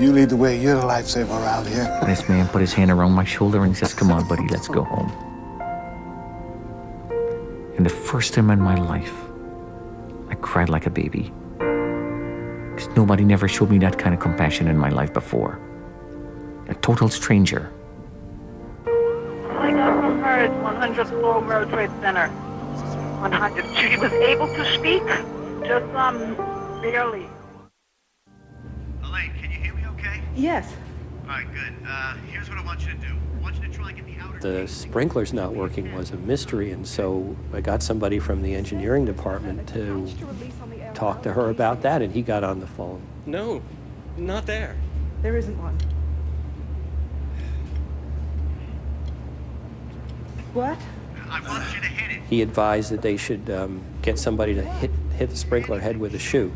You lead the way. You're the lifesaver around here. And this man put his hand around my shoulder and he says, come on, buddy, let's go home. And the first time in my life, I cried like a baby. Because nobody never showed me that kind of compassion in my life before. A total stranger. I got from her at 100th floor World Trade Center. 100. She was able to speak, just barely. Elaine, can you hear me okay? Yes. All right, good. Here's what I want you to do. I want you to try and get the outer... The sprinklers not working was a mystery, and so I got somebody from the engineering department to talk to her about that, and he got on the phone. No, not there. There isn't one. What? I want you to hit it. He advised that they should get somebody to hit the sprinkler head with a shoe.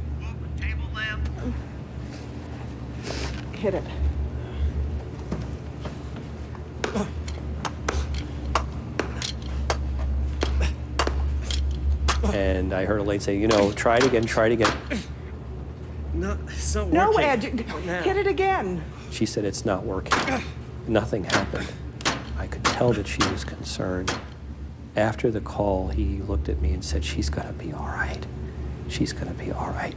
Hit it. And I heard Elaine say, you know, try it again, try it again. No, it's not working. No, Ed, hit it again. She said, it's not working. Nothing happened. I could tell that she was concerned. After the call, he looked at me and said, she's gonna be all right. She's gonna be all right.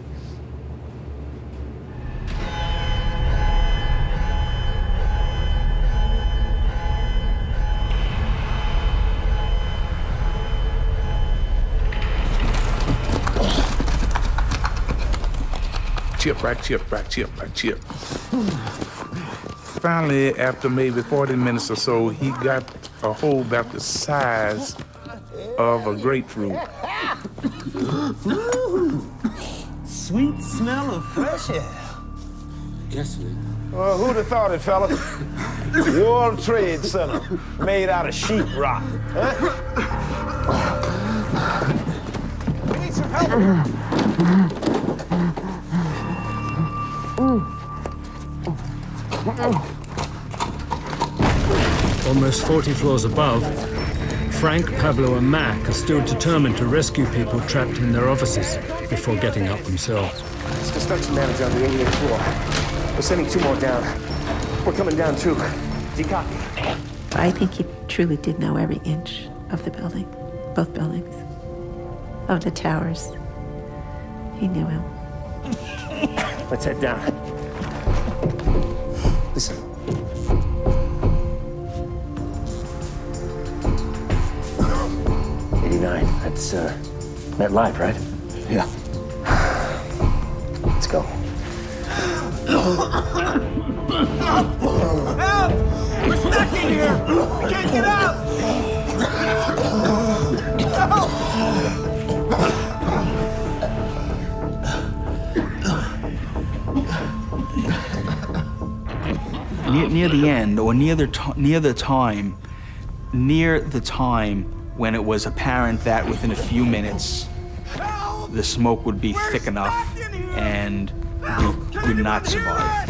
Chip, right chip, right chip, right chip. Finally, after maybe 40 minutes or so, he got a hole about the size of a grapefruit. Sweet smell of fresh air. Yes, sir. Well, who'd have thought it, fella? The World Trade Center, made out of sheetrock. Huh? We need some help. Almost 40 floors above, Frank, Pablo, and Mac are still determined to rescue people trapped in their offices before getting up themselves. It's construction manager on the 88th floor. We're sending 2 more down. We're coming down too. Do you copy? I think he truly did know every inch of the building, both buildings, of the towers. He knew him. Let's head down. Listen. That's MetLife, right? Yeah. Let's go. Help! We're stuck in here! We can't get out! Near the end, or near the time when it was apparent that within a few minutes the smoke would be thick enough and we would not survive.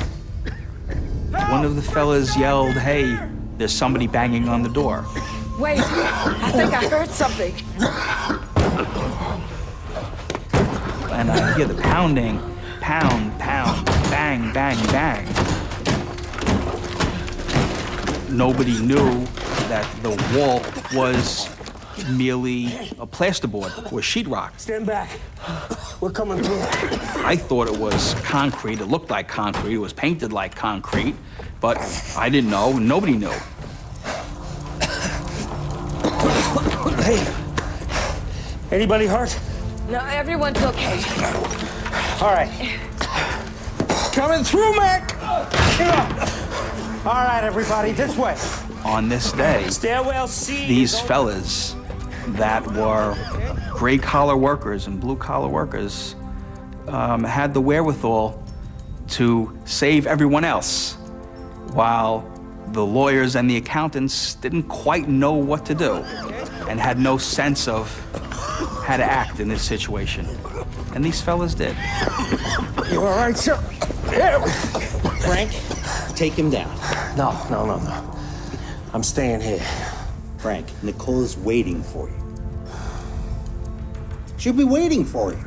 One of the fellas yelled, "Hey, there's somebody banging on the door." Wait, I think I heard something. And I hear the pounding, pound, pound, bang, bang, bang. Nobody knew that the wall was merely a plasterboard or sheetrock. Stand back. We're coming through. I thought it was concrete. It looked like concrete. It was painted like concrete, but I didn't know. Nobody knew. Hey, anybody hurt? No, everyone's okay. All right. Coming through, Mac. Get up. All right, everybody, this way. On this day, Stairwell C. these fellas that were gray-collar workers and blue-collar workers had the wherewithal to save everyone else, while the lawyers and the accountants didn't quite know what to do and had no sense of how to act in this situation. And these fellas did. You all right, sir? Yeah. Frank, take him down. No. I'm staying here. Frank, Nicole's waiting for you. She'll be waiting for you.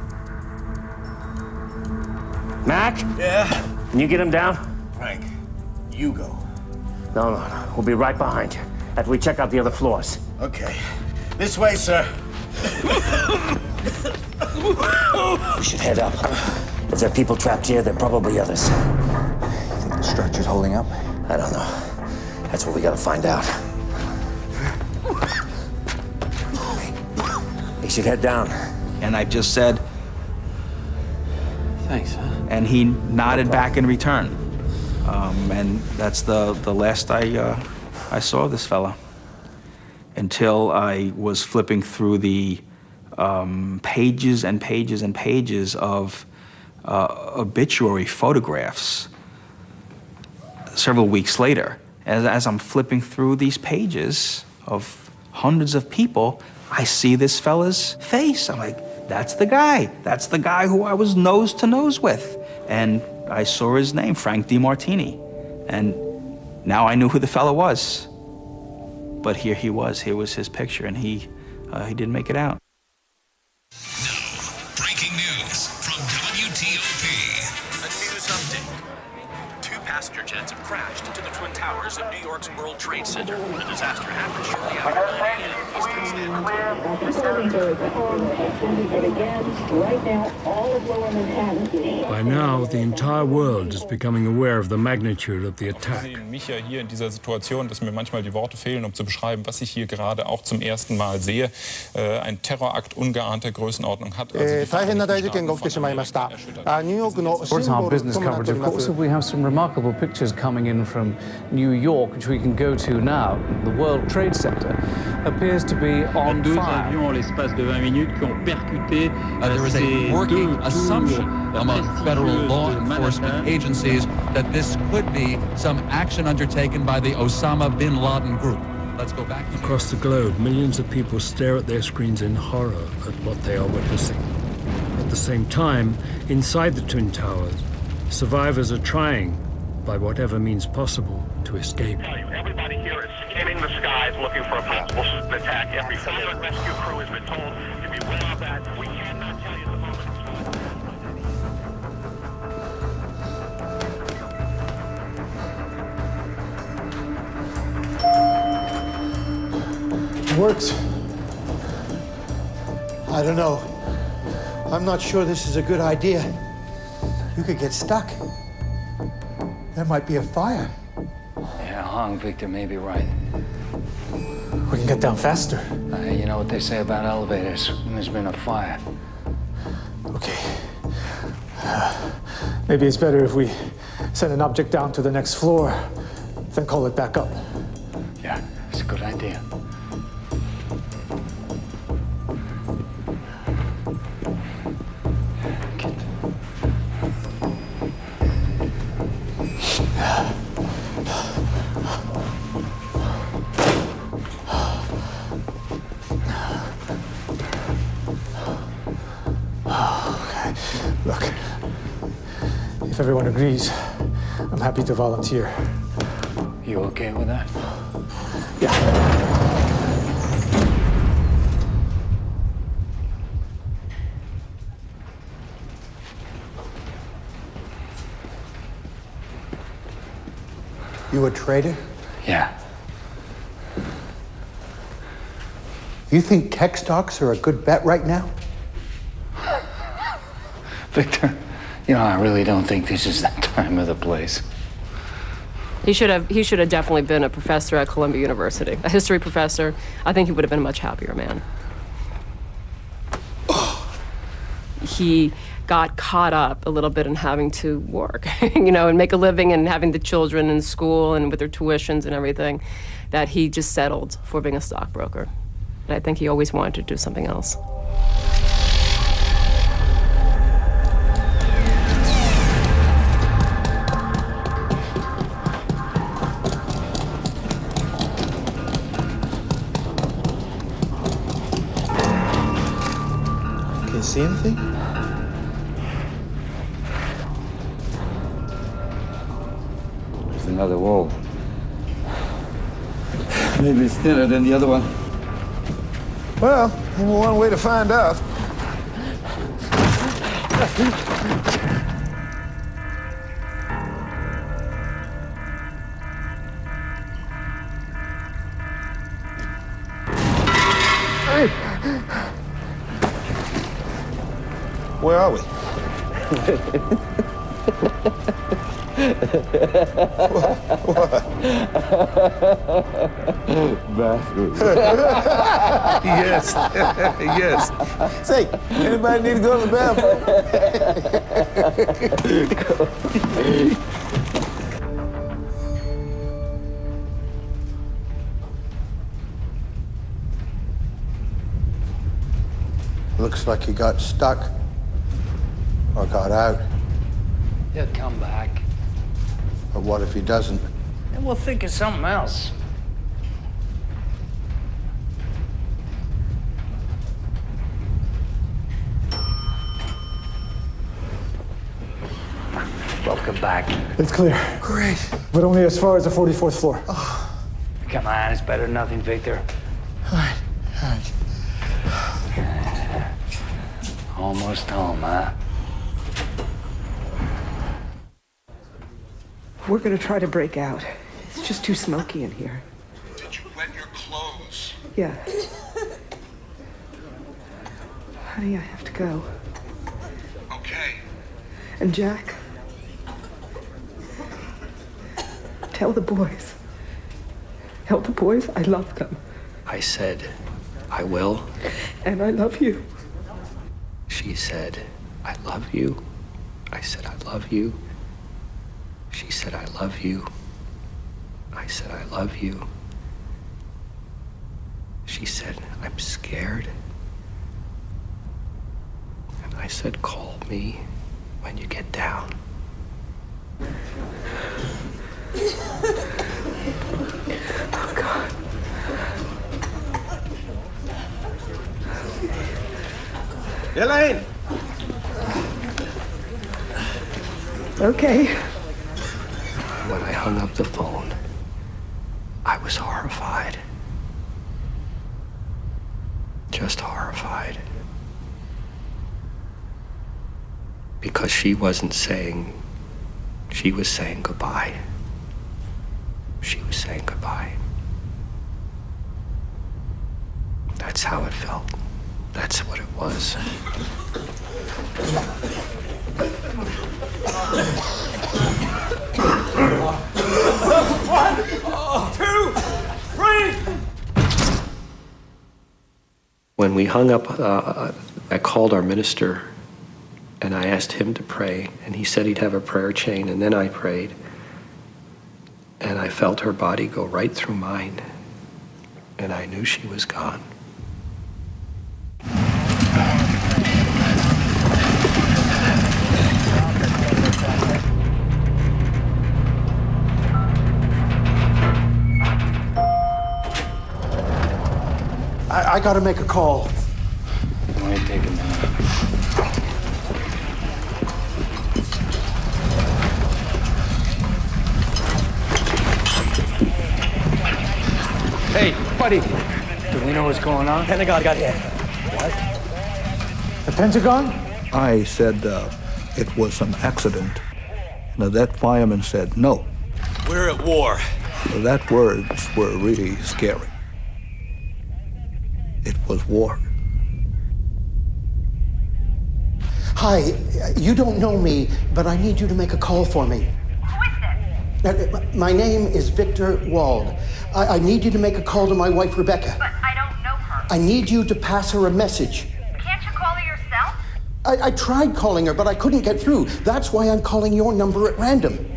Mac? Yeah? Can you get him down? Frank, you go. No. We'll be right behind you after we check out the other floors. Okay. This way, sir. We should head up. If there are people trapped here, there are probably others. You think the structure's holding up? I don't know. That's what we gotta find out. He should head down. And I just said, Thanks, huh? and he nodded back in return. And that's the last I saw of this fella. Until I was flipping through the pages and pages and pages of obituary photographs several weeks later. As I'm flipping through these pages of hundreds of people, I see this fella's face. I'm like, that's the guy. That's the guy who I was nose to nose with. And I saw his name, Frank DeMartini. And now I knew who the fella was. But here he was. Here was his picture, and he didn't make it out. Breaking news from WTOP. A news update. 2 passenger jets have crashed into the Twin Towers of New York's World Trade Center. The disaster happened shortly after 9 a.m. Eastern Standard Time. By now, the entire world is becoming aware of the magnitude of the attack. Ich sehe mich ja hier in dieser Situation, dass mir manchmal die Worte fehlen, um zu beschreiben, was ich hier gerade auch zum ersten Mal sehe. Ein Terrorakt ungeahnter Größenordnung hat. Towards our business coverage, of course, we have some remarkable pictures coming in from New York, which we can go to now. The World Trade Center appears to be on fire. There is a working assumption among federal law enforcement agencies that this could be some action undertaken by the Osama bin Laden group. Let's go back. Across the globe, millions of people stare at their screens in horror at what they are witnessing. At the same time, inside the Twin Towers, survivors are trying, by whatever means possible, to escape. Everybody here is scanning the skies looking for a possible attack. Every fire and rescue crew has been told to be aware of that. We cannot tell you the moment. It works. I don't know. I'm not sure this is a good idea. You could get stuck. There might be a fire. Yeah, Hong, Victor may be right. We can get down faster. You know what they say about elevators when there's been a fire. Okay. Maybe it's better if we send an object down to the next floor, then call it back up. Yeah, it's a good idea. Look, if everyone agrees, I'm happy to volunteer. You okay with that? Yeah. You a traitor? Yeah. You think tech stocks are a good bet right now? Victor, you know, I really don't think this is that time or the place. He should have definitely been a professor at Columbia University, a history professor. I think he would have been a much happier man. He got caught up a little bit in having to work, you know, and make a living and having the children in school and with their tuitions and everything, that he just settled for being a stockbroker. And I think he always wanted to do something else. Can you see anything? There's another wolf. Maybe it's thinner than the other one. Well, only one way to find out. Where are we? What? Bathroom. Yes. Yes. Say, anybody need to go to the bathroom? Looks like he got stuck or got out. He'll come back. But what if he doesn't? Then we'll think of something else. Welcome back. It's clear. Great. But only as far as the 44th floor. Oh. Come on, it's better than nothing, Victor. All right. All right. Almost home, huh? We're gonna try to break out. It's just too smoky in here. Did you wet your clothes? Yeah. Honey, I have to go. Okay. And Jack, tell the boys. Tell the boys I love them. I said, I will. And I love you. She said, I love you. I said, I love you. She said, I love you. I said, I love you. She said, I'm scared. And I said, call me when you get down. Oh, God. Elaine! Okay. When I hung up the phone, I was horrified. Just horrified. Because she wasn't saying, she was saying goodbye. She was saying goodbye. That's how it felt. That's what it was. 1, 2, 3. When we hung up, I called our minister and I asked him to pray, and he said he'd have a prayer chain, and then I prayed. And I felt her body go right through mine, and I knew she was gone. I gotta make a call. It might take a minute. Hey, buddy. Do we know what's going on? Pentagon got hit. What? The Pentagon? I said it was an accident. Now that fireman said no. We're at war. That words were really scary. It was war. Hi, you don't know me, but I need you to make a call for me. Who is this? My name is Victor Wald. I need you to make a call to my wife, Rebecca. But I don't know her. I need you to pass her a message. Can't you call her yourself? I tried calling her, but I couldn't get through. That's why I'm calling your number at random. Is this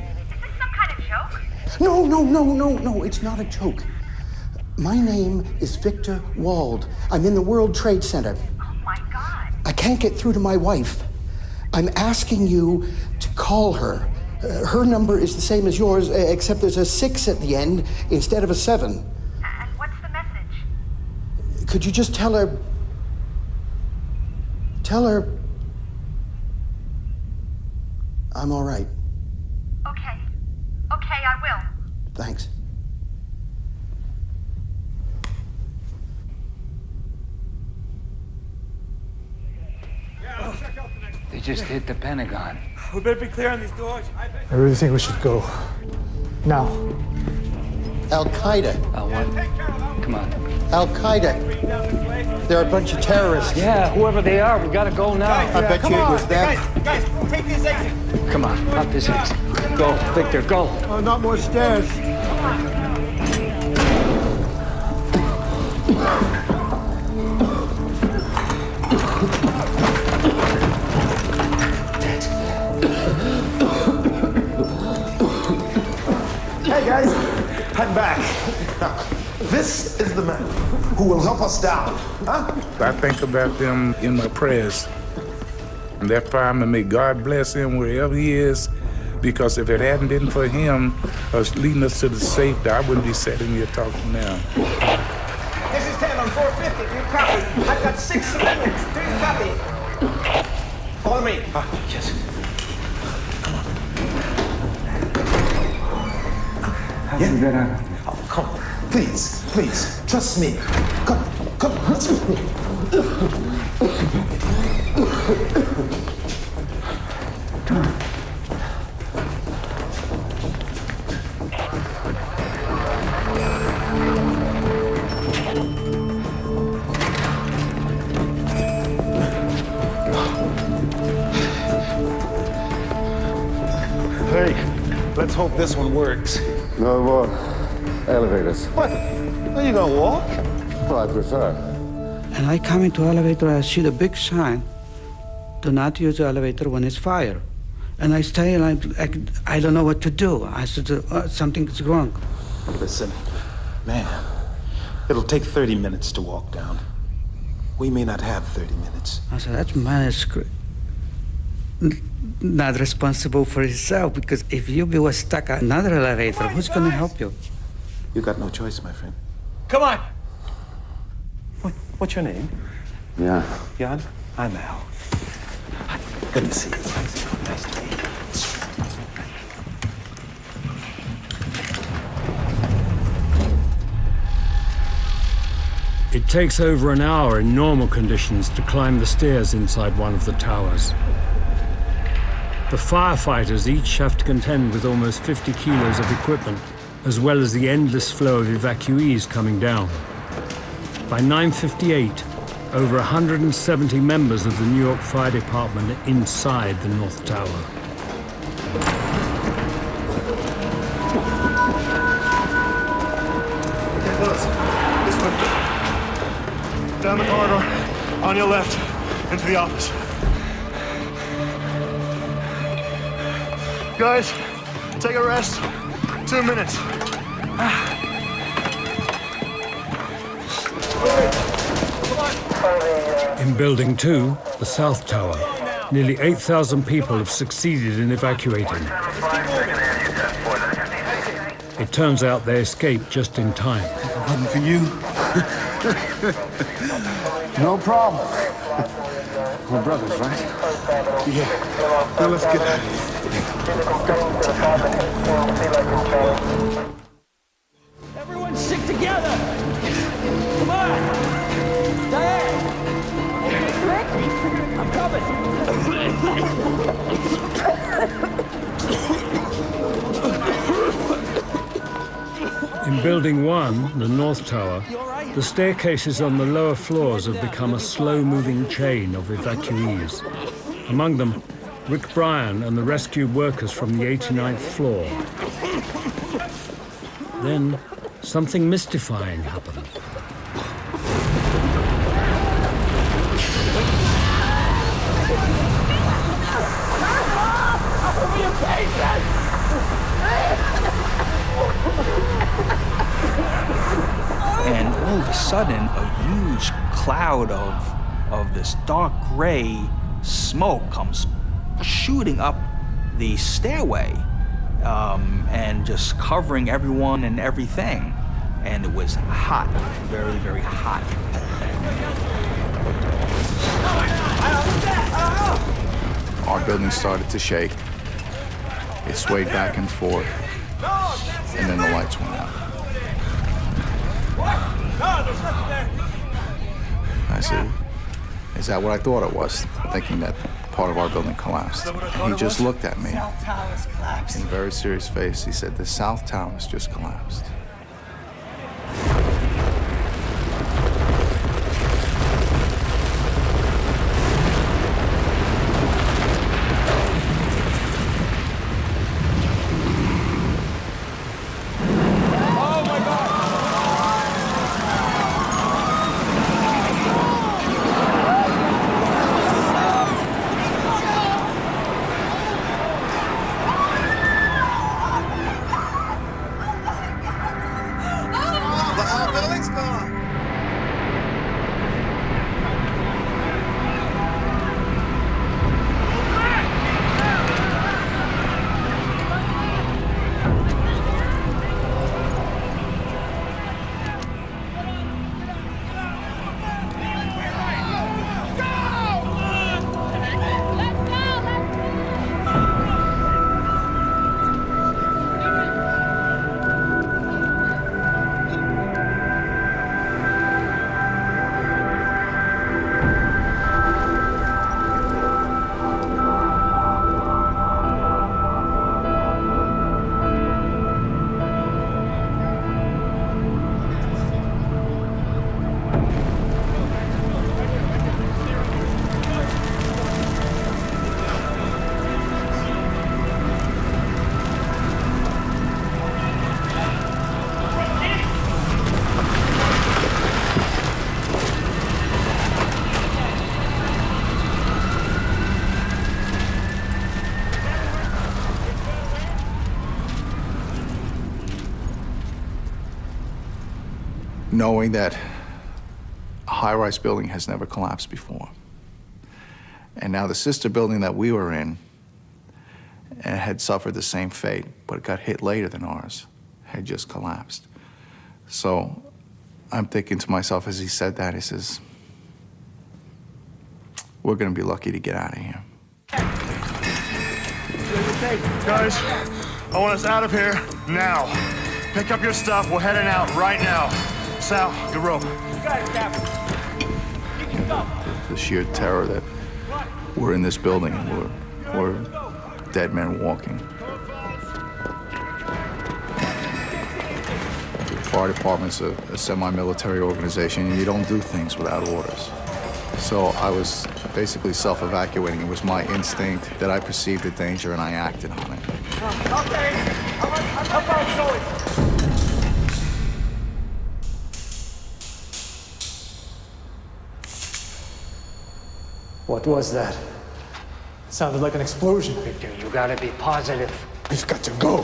some kind of joke? No, it's not a joke. My name is Victor Wald. I'm in the World Trade Center. Oh my God. I can't get through to my wife. I'm asking you to call her. Her number is the same as yours, except there's a 6 at the end instead of a 7. And what's the message? Could you just tell her... I'm all right. Okay, I will. Thanks. They just hit the Pentagon. We better be clear on these doors. I really think we should go. Now. Al-Qaeda. What? Come on. Al-Qaeda. They're a bunch of terrorists. Yeah, whoever they are, we gotta go now. I bet you it was them. Guys, take this exit. Come on, up this exit. Go, Victor, go. Oh, not more stairs. Hey guys, I'm back. Now, this is the man who will help us down. Huh? I think about them in my prayers. And that fireman, may God bless him wherever he is, because if it hadn't been for him leading us to the safety, I wouldn't be sitting here talking now. This is 10 on 450. Do you copy? I've got 6 civilians. Do you copy? Follow me. Yes. Yeah. Oh, come on. Please, trust me. Come. Hey, let's hope this one works. No more elevators. What? Are you gonna walk? Well, I prefer. And I come into elevator, I see the big sign, do not use the elevator when it's fire. And I stay and I don't know what to do. I said, something's wrong. Listen, man, it'll take 30 minutes to walk down. We may not have 30 minutes. I said, that's manuscript. Not responsible for yourself, because if you were stuck at another elevator, who's gonna help you? You got no choice, my friend. Come on. What's your name? Yeah. Jan? I'm Al. Good to see you. Nice to meet you. It takes over an hour in normal conditions to climb the stairs inside one of the towers. The firefighters each have to contend with almost 50 kilos of equipment, as well as the endless flow of evacuees coming down. By 9:58, over 170 members of the New York Fire Department are inside the North Tower. Okay, fellas, this way. Down the corridor, on your left, into the office. Guys, take a rest. 2 minutes. In Building 2, the South Tower, nearly 8,000 people have succeeded in evacuating. It turns out they escaped just in time. Nothing for you. No problem. We're brothers, right? Yeah. Now let's get out of here. Everyone stick together! Come on! Diane! I'm coming! In Building 1, the North Tower, The staircases on the lower floors have become a slow-moving chain of evacuees. Among them, Rick Bryan and the rescued workers from the 89th floor. Then, something mystifying happened. And all of a sudden, a huge cloud of this dark gray smoke comes shooting up the stairway and just covering everyone and everything. And it was hot, very, very hot. Our building started to shake. It swayed back and forth, and then the lights went out. I said, is that what I thought it was? Thinking that part of our building collapsed. And he just looked at me in a very serious face. He said, the South Tower's just collapsed. Knowing that a high-rise building has never collapsed before. And now the sister building that we were in had suffered the same fate, but it got hit later than ours, had just collapsed. So I'm thinking to myself as he said that, he says, we're gonna be lucky to get out of here. Guys, I want us out of here now. Pick up your stuff, we're heading out right now. Sal, your rope. You got it, Captain. The sheer terror that we're in this building and we're dead men walking. The fire department's a semi-military organization, and you don't do things without orders. So I was basically self-evacuating. It was my instinct that I perceived the danger and I acted on it. Okay, how about going? What was that? It sounded like an explosion. Victor, you gotta be positive. We've got to go.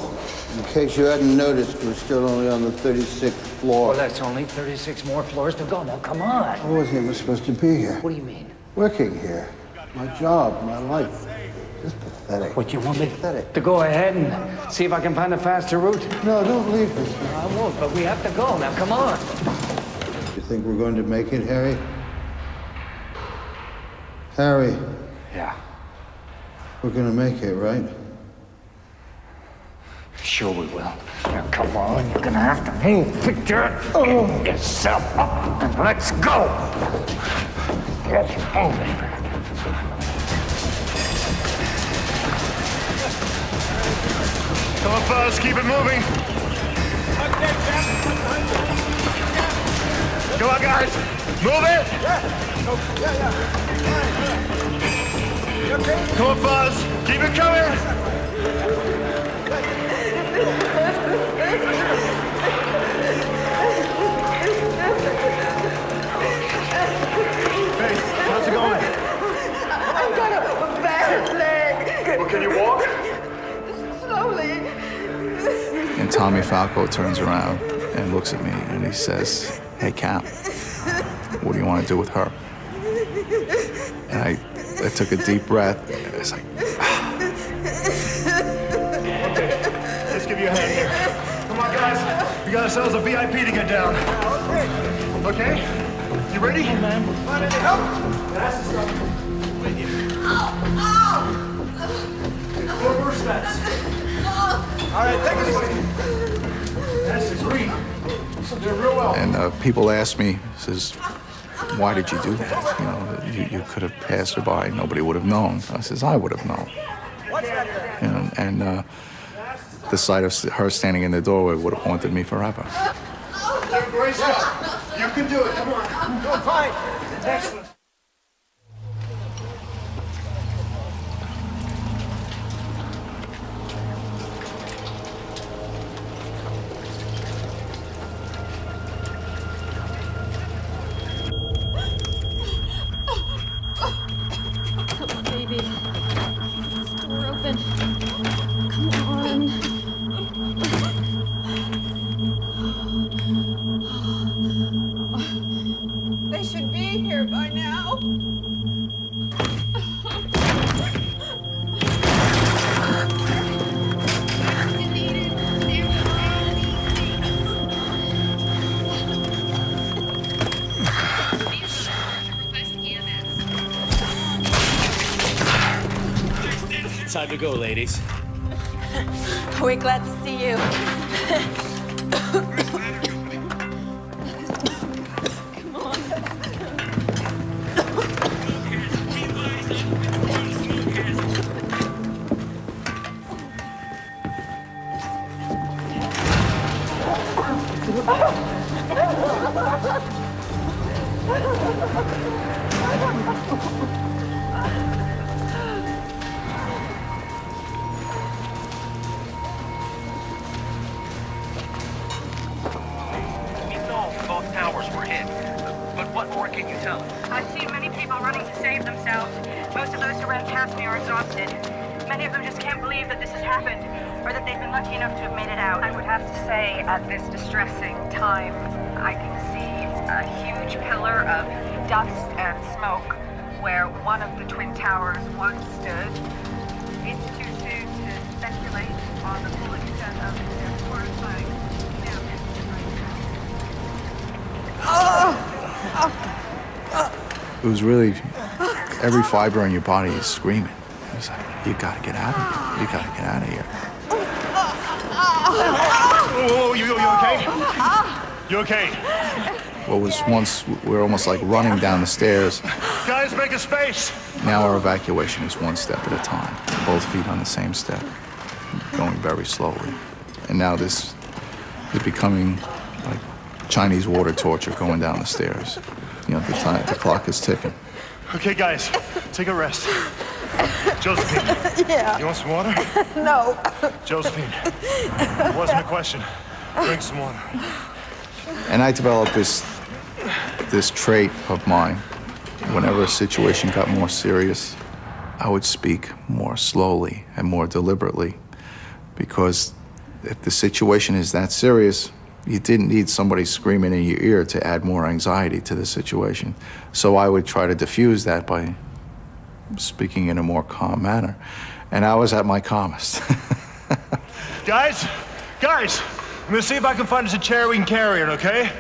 In case you hadn't noticed, we're still only on the 36th floor. Well, that's only 36 more floors to go. Now, come on. I wasn't even supposed to be here. What do you mean? Working here. My job, my life. Just pathetic. What, you want me Pathetic. to go ahead and see if I can find a faster route? No, don't leave us. No, I won't, but we have to go. Now, come on. You think we're going to make it, Harry? Harry. Yeah. We're gonna make it, right? Sure we will. Now, come on. You're gonna have to move, Victor. Get yourself up and let's go. Get moving. Come on, fellas, keep it moving. Come on, guys. Move it. Come on, Fuzz. Keep it coming. Hey, how's it going? I've got a bad leg. Well, can you walk? Slowly. And Tommy Falco turns around and looks at me and he says, "Hey, Cap, what do you want to do with her?" And I took a deep breath. It's like, Let's give you a hand here. Come on, guys. We got ourselves a VIP to get down. Okay? You ready? Man. Help! With you. Four more steps. All right, take this way. That's agreed. Doing real well. and people ask me, says, "Why did you do that? You know, you could have passed her by, nobody would have known." I says, "I would have known." And the sight of her standing in the doorway would have haunted me forever. Brace up. You can do it. Come on. Go fight. Excellent. Come on, baby. This door open. Come on. They should be here by now. Time to go, ladies. We're glad to see you. Come on. Both towers were hit. But what more can you tell us? I've seen many people running to save themselves. Most of those who ran past me are exhausted. Many of them just can't believe that this has happened, or that they've been lucky enough to have made it out. I would have to say, at this distressing time, I can see a huge pillar of dust and smoke where one of the twin towers once stood. It's too soon to speculate on the full extent of their horrifying damage right now. It was really, every fiber in your body is screaming. It was like, you gotta get out of here. You gotta get out of here. Whoa, you okay? You okay? What was once, we were almost like running down the stairs. Guys, make a space. Now our evacuation is one step at a time. Both feet on the same step, going very slowly. And now this is becoming like Chinese water torture going down the stairs. You know, the clock is ticking. Okay, guys, take a rest. Josephine. Yeah. You want some water? No. Josephine. It wasn't a question. Drink some water. And I developed this trait of mine. Whenever a situation got more serious, I would speak more slowly and more deliberately, because if the situation is that serious, you didn't need somebody screaming in your ear to add more anxiety to the situation. So I would try to diffuse that by speaking in a more calm manner. And I was at my calmest. Guys, I'm gonna see if I can find us a chair we can carry it, okay?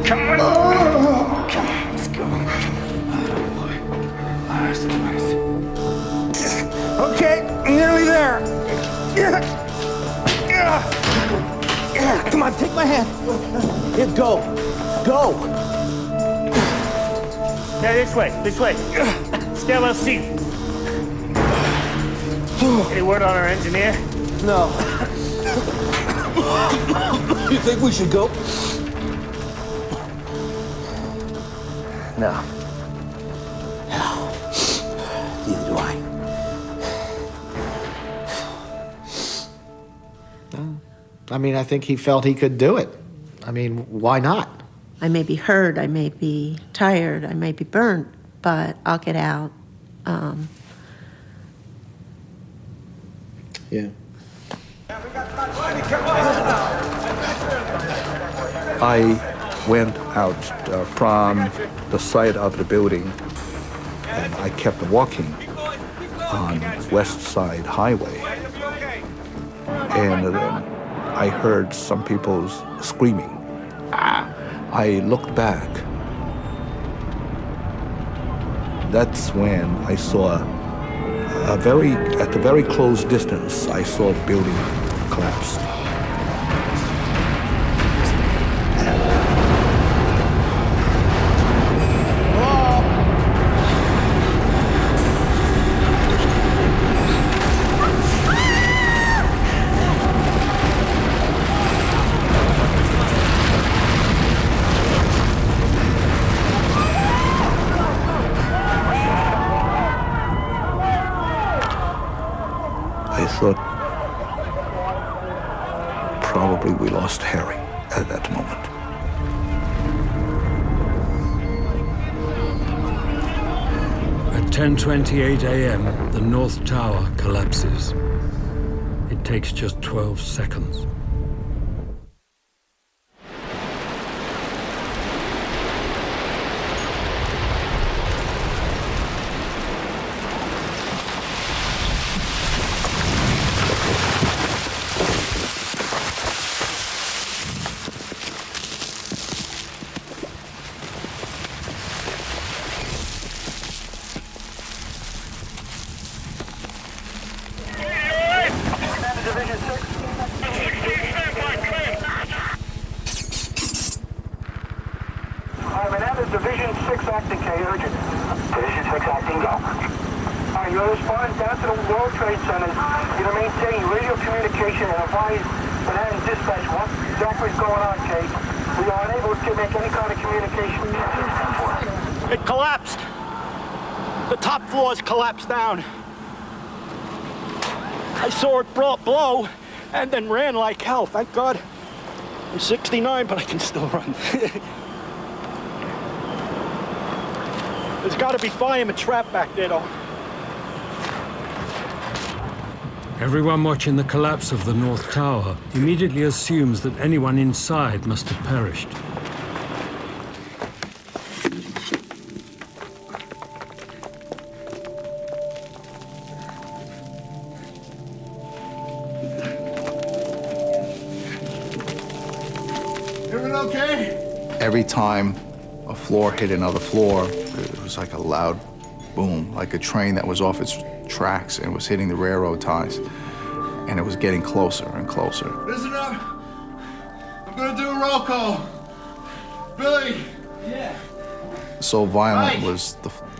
Come on. Come on, let's go. Okay, nearly there. Come on, take my hand. Yeah, go. Yeah, this way. Stairwell C. Any word on our engineer? No. You think we should go? No. Neither do I. I mean, I think he felt he could do it. I mean, why not? I may be hurt, I may be tired, I may be burnt, but I'll get out. Yeah. I went out from the side of the building, and I kept walking on West Side Highway. And then I heard some people screaming. I looked back. That's when I saw at the very close distance, I saw the building collapse. I thought probably we lost Harry at that moment. At 10:28 a.m., the North Tower collapses. It takes just 12 seconds. Division 6 acting K, urgent. Division 6 acting, go. Alright, you're responding down to the World Trade Center. You're maintaining radio communication and advise Manhattan Dispatch what exactly is going on, Kate. We are unable to make any kind of communication. It collapsed. The top floors collapsed down. I saw it blow and then ran like hell. Thank God. I'm 69, but I can still run. There's got to be firemen trapped back there, though. Everyone watching the collapse of the North Tower immediately assumes that anyone inside must have perished. Everyone okay? Every time a floor hit another floor, it was like a loud boom, like a train that was off its tracks and was hitting the railroad ties. And it was getting closer and closer. Listen up. I'm gonna do a roll call. Billy. Yeah. So violent Mike. was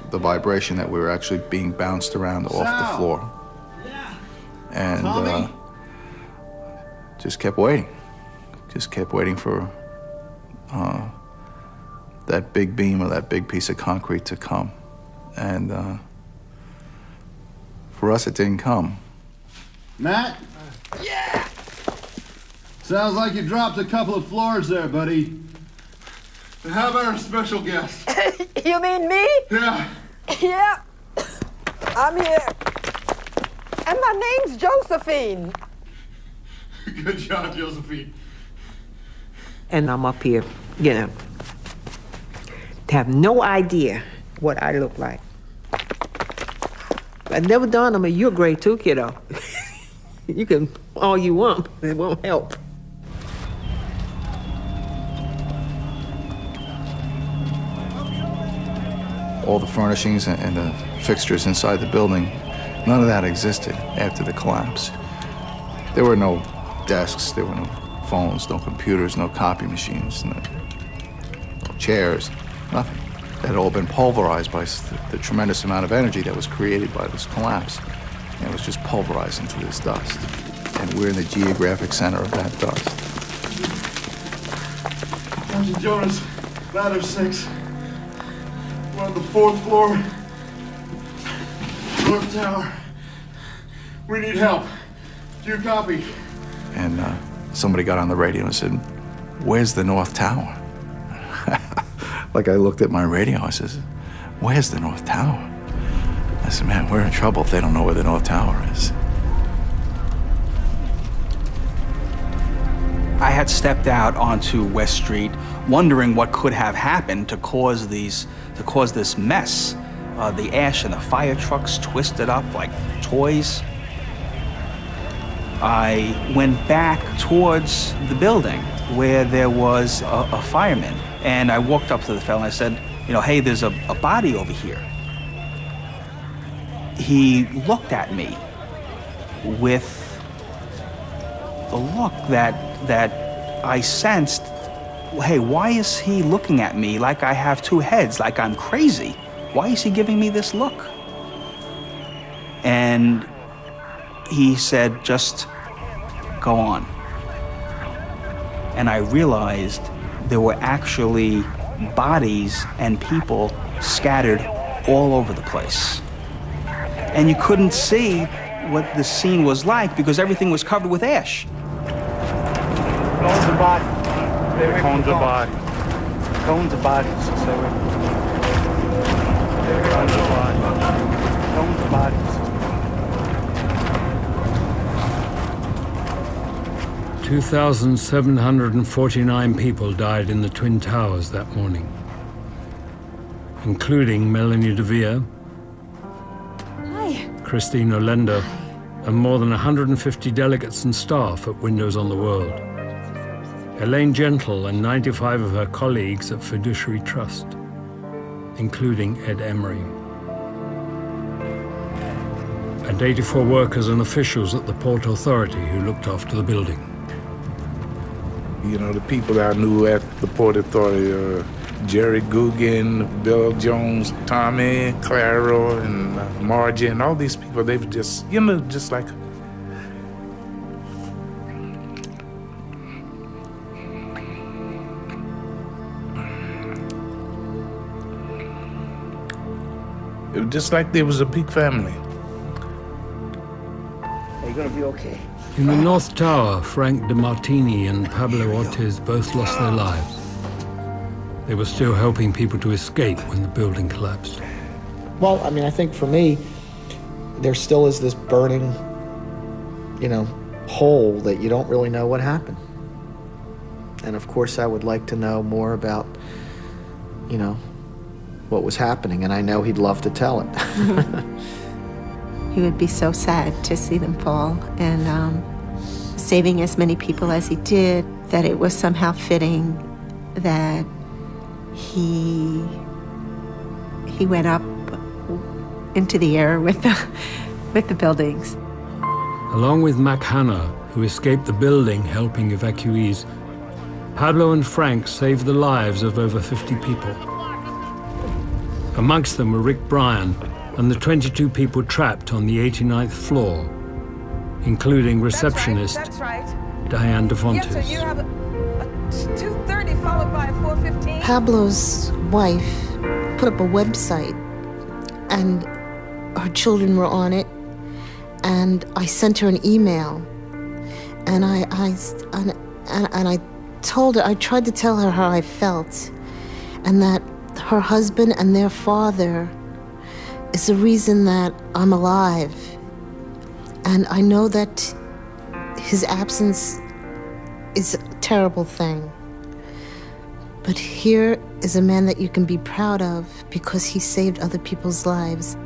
the vibration that we were actually being bounced around off the floor. Yeah. And Tommy. just kept waiting. Just kept waiting for that big beam or that big piece of concrete to come. And for us, it didn't come. Matt? Yeah! Sounds like you dropped a couple of floors there, buddy. And how about our special guest? You mean me? Yeah. Yeah. I'm here. And my name's Josephine. Good job, Josephine. And I'm up here, you know, to have no idea what I look like. It never dawned on me, you're great too, kiddo. You can all you want, but it won't help. All the furnishings and the fixtures inside the building, none of that existed after the collapse. There were no desks, there were no phones, no computers, no copy machines, no chairs, nothing. that had all been pulverized by the tremendous amount of energy that was created by this collapse. And it was just pulverized into this dust. And we're in the geographic center of that dust. Sergeant Jonas, ladder 6. We're on the 4th floor. North Tower. We need help. Do you copy? And somebody got on the radio and said, "Where's the North Tower?" Like I looked at my radio, I says, "Where's the North Tower?" I said, "Man, we're in trouble if they don't know where the North Tower is." I had stepped out onto West Street, wondering what could have happened to cause this mess. The ash and the fire trucks twisted up like toys. I went back towards the building where there was a fireman, and I walked up to the fellow and I said, "Hey, there's a body over here." He looked at me with a look that I sensed, hey, why is he looking at me like I have two heads, like I'm crazy? Why is he giving me this look? And he said, "Just go on." And I realized there were actually bodies and people scattered all over the place. And you couldn't see what the scene was like because everything was covered with ash. Cones of body. Cones of body. Cones of bodies. Cones of body. Cones of bodies. 2,749 people died in the Twin Towers that morning, including Melanie DeVere, Christine Olender, and more than 150 delegates and staff at Windows on the World. Elaine Gentle and 95 of her colleagues at Fiduciary Trust, including Ed Emery. And 84 workers and officials at the Port Authority who looked after the building. The people that I knew at the Port Authority, Jerry Guggen, Bill Jones, Tommy, Clara, and Margie, and all these people, they were just, just like... It was just like there was a big family. Are you gonna be okay? In the North Tower, Frank DeMartini and Pablo Ortiz both lost their lives. They were still helping people to escape when the building collapsed. Well, I mean, I think for me, there still is this burning, hole that you don't really know what happened. And of course, I would like to know more about, what was happening, and I know he'd love to tell it. He would be so sad to see them fall, and saving as many people as he did, that it was somehow fitting that he went up into the air with the buildings. Along with Mac Hanna, who escaped the building helping evacuees, Pablo and Frank saved the lives of over 50 people. Amongst them were Rick Bryan and the 22 people trapped on the 89th floor, including receptionist Diane DeFontes. Yes, sir, you have a 2:30 followed by a 4:15. Pablo's wife put up a website, and her children were on it, and I sent her an email, and I told her, I tried to tell her how I felt, and that her husband and their father is the reason that I'm alive. And I know that his absence is a terrible thing. But here is a man that you can be proud of because he saved other people's lives.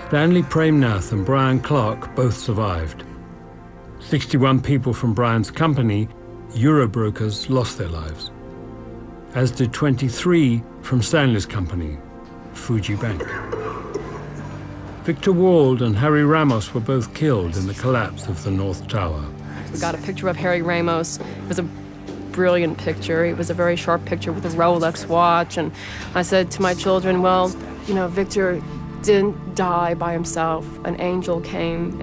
Stanley Premnath and Brian Clark both survived. 61 people from Brian's company, Eurobrokers, lost their lives, as did 23 from Stanley's company, Fuji Bank. Victor Wald and Harry Ramos were both killed in the collapse of the North Tower. We got a picture of Harry Ramos. It was a brilliant picture. It was a very sharp picture with a Rolex watch. And I said to my children, well, you know, Victor didn't die by himself. An angel came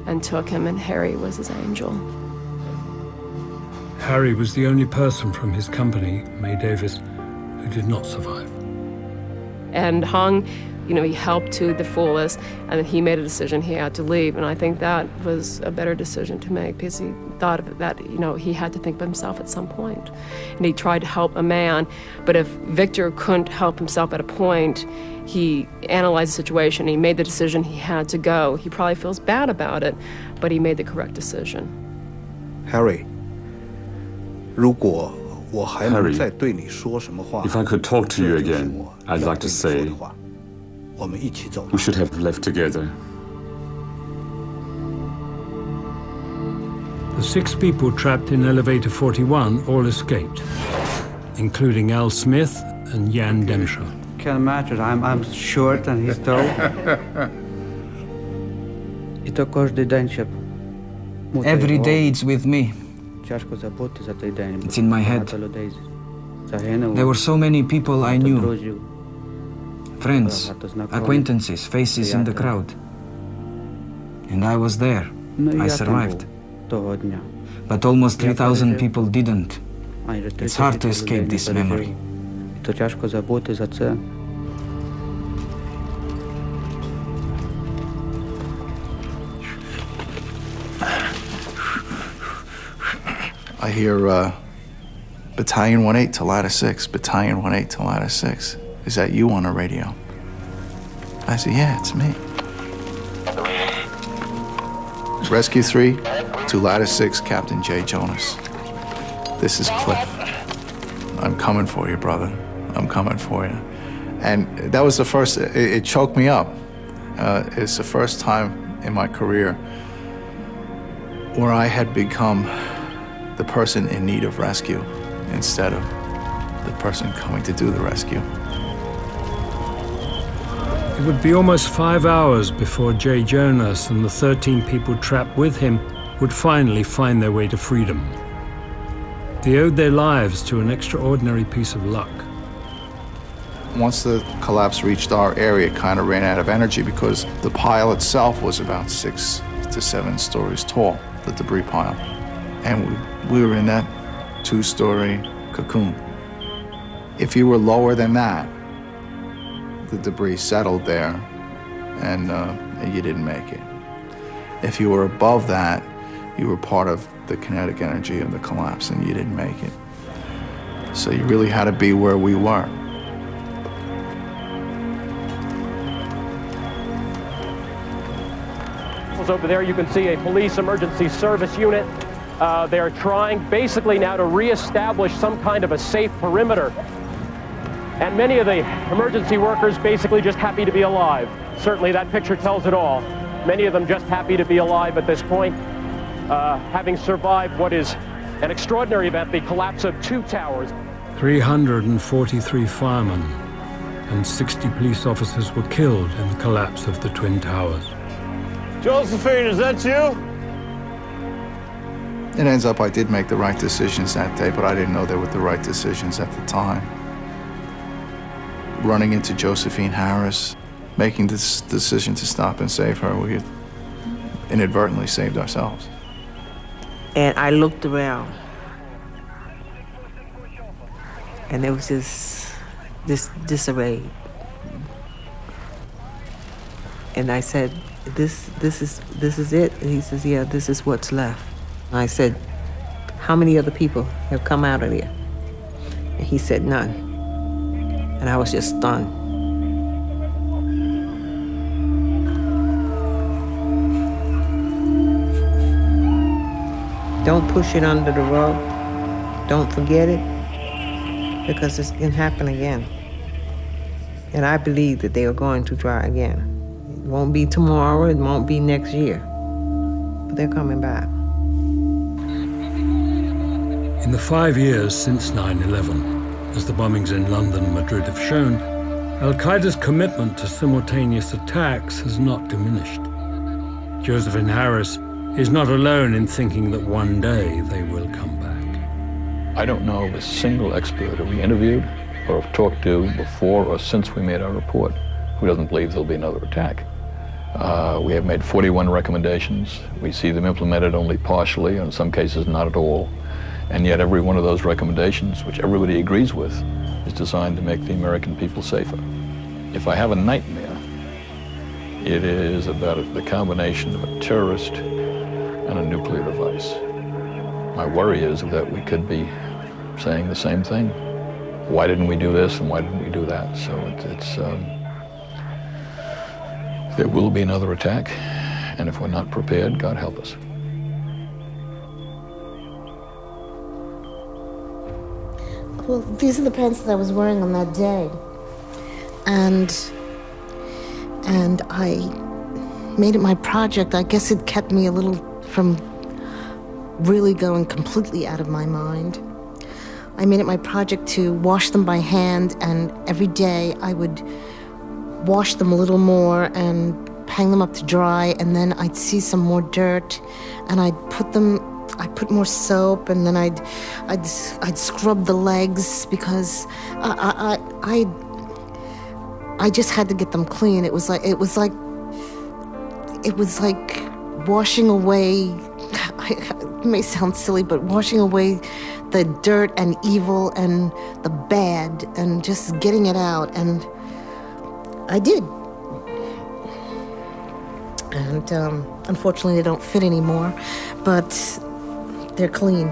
and took him, and Harry was his angel. Harry was the only person from his company, May Davis, who did not survive. And Hung, you know, he helped to the fullest, and then he made a decision he had to leave. And I think that was a better decision to make, because he thought of it that, you know, he had to think of himself at some point. And he tried to help a man, but if Victor couldn't help himself at a point, he analyzed the situation, he made the decision he had to go. He probably feels bad about it, but he made the correct decision. Harry, Harry, if I could talk to you again, I'd like to say we should have left together. The 6 people trapped in elevator 41 all escaped, including Al Smith and Jan Demscher. Can't imagine. I'm short and he's tall. Every day it's with me. It's in my head. There were so many people I knew. Friends, acquaintances, faces in the crowd. And I was there. I survived. But almost 3,000 people didn't. It's hard to escape this memory. I hear Battalion 1-8 to ladder 6, Battalion 1-8 to ladder 6. Is that you on the radio? I said, yeah, it's me. Rescue 3 to ladder 6, Captain Jay Jonas. This is Cliff. I'm coming for you, brother. I'm coming for you. And that was the first, it choked me up. It's the first time in my career where I had become the person in need of rescue instead of the person coming to do the rescue. It would be almost 5 hours before Jay Jonas and the 13 people trapped with him would finally find their way to freedom. They owed their lives to an extraordinary piece of luck. Once the collapse reached our area, it kind of ran out of energy because the pile itself was about 6 to 7 stories tall, the debris pile. And we were in that 2-story cocoon. If you were lower than that, the debris settled there and you didn't make it. If you were above that, you were part of the kinetic energy of the collapse and you didn't make it. So you really had to be where we were. Over there you can see a police emergency service unit. They are trying basically now to reestablish some kind of a safe perimeter. And many of the emergency workers basically just happy to be alive. Certainly that picture tells it all. Many of them just happy to be alive at this point, having survived what is an extraordinary event, the collapse of 2 towers. 343 firemen and 60 police officers were killed in the collapse of the Twin Towers. Josephine, is that you? It ends up I did make the right decisions that day, but I didn't know they were the right decisions at the time. Running into Josephine Harris, making this decision to stop and save her, we inadvertently saved ourselves. And I looked around, and there was this disarray. And I said, this is it? And he says, yeah, this is what's left. And I said, how many other people have come out of there? And he said, none. And I was just stunned. Don't push it under the rug. Don't forget it, because it can happen again. And I believe that they are going to try again. It won't be tomorrow, it won't be next year, but they're coming back. In the 5 years since 9/11, as the bombings in London and Madrid have shown, Al-Qaeda's commitment to simultaneous attacks has not diminished. Josephine Harris is not alone in thinking that one day they will come back. I don't know of a single expert that we interviewed or have talked to before or since we made our report who doesn't believe there'll be another attack. We have made 41 recommendations. We see them implemented only partially, or in some cases not at all. And yet every one of those recommendations, which everybody agrees with, is designed to make the American people safer. If I have a nightmare, it is about the combination of a terrorist and a nuclear device. My worry is that we could be saying the same thing. Why didn't we do this and why didn't we do that? So there will be another attack, and if we're not prepared, God help us. Well, these are the pants that I was wearing on that day. And I made it my project. I guess it kept me a little from really going completely out of my mind. I made it my project to wash them by hand, and every day I would wash them a little more and hang them up to dry, and then I'd see some more dirt, and I'd put more soap, and then I'd scrub the legs because I just had to get them clean. It was like washing away. It may sound silly, but washing away the dirt and evil and the bad and just getting it out, and I did. And unfortunately, they don't fit anymore, but they're clean.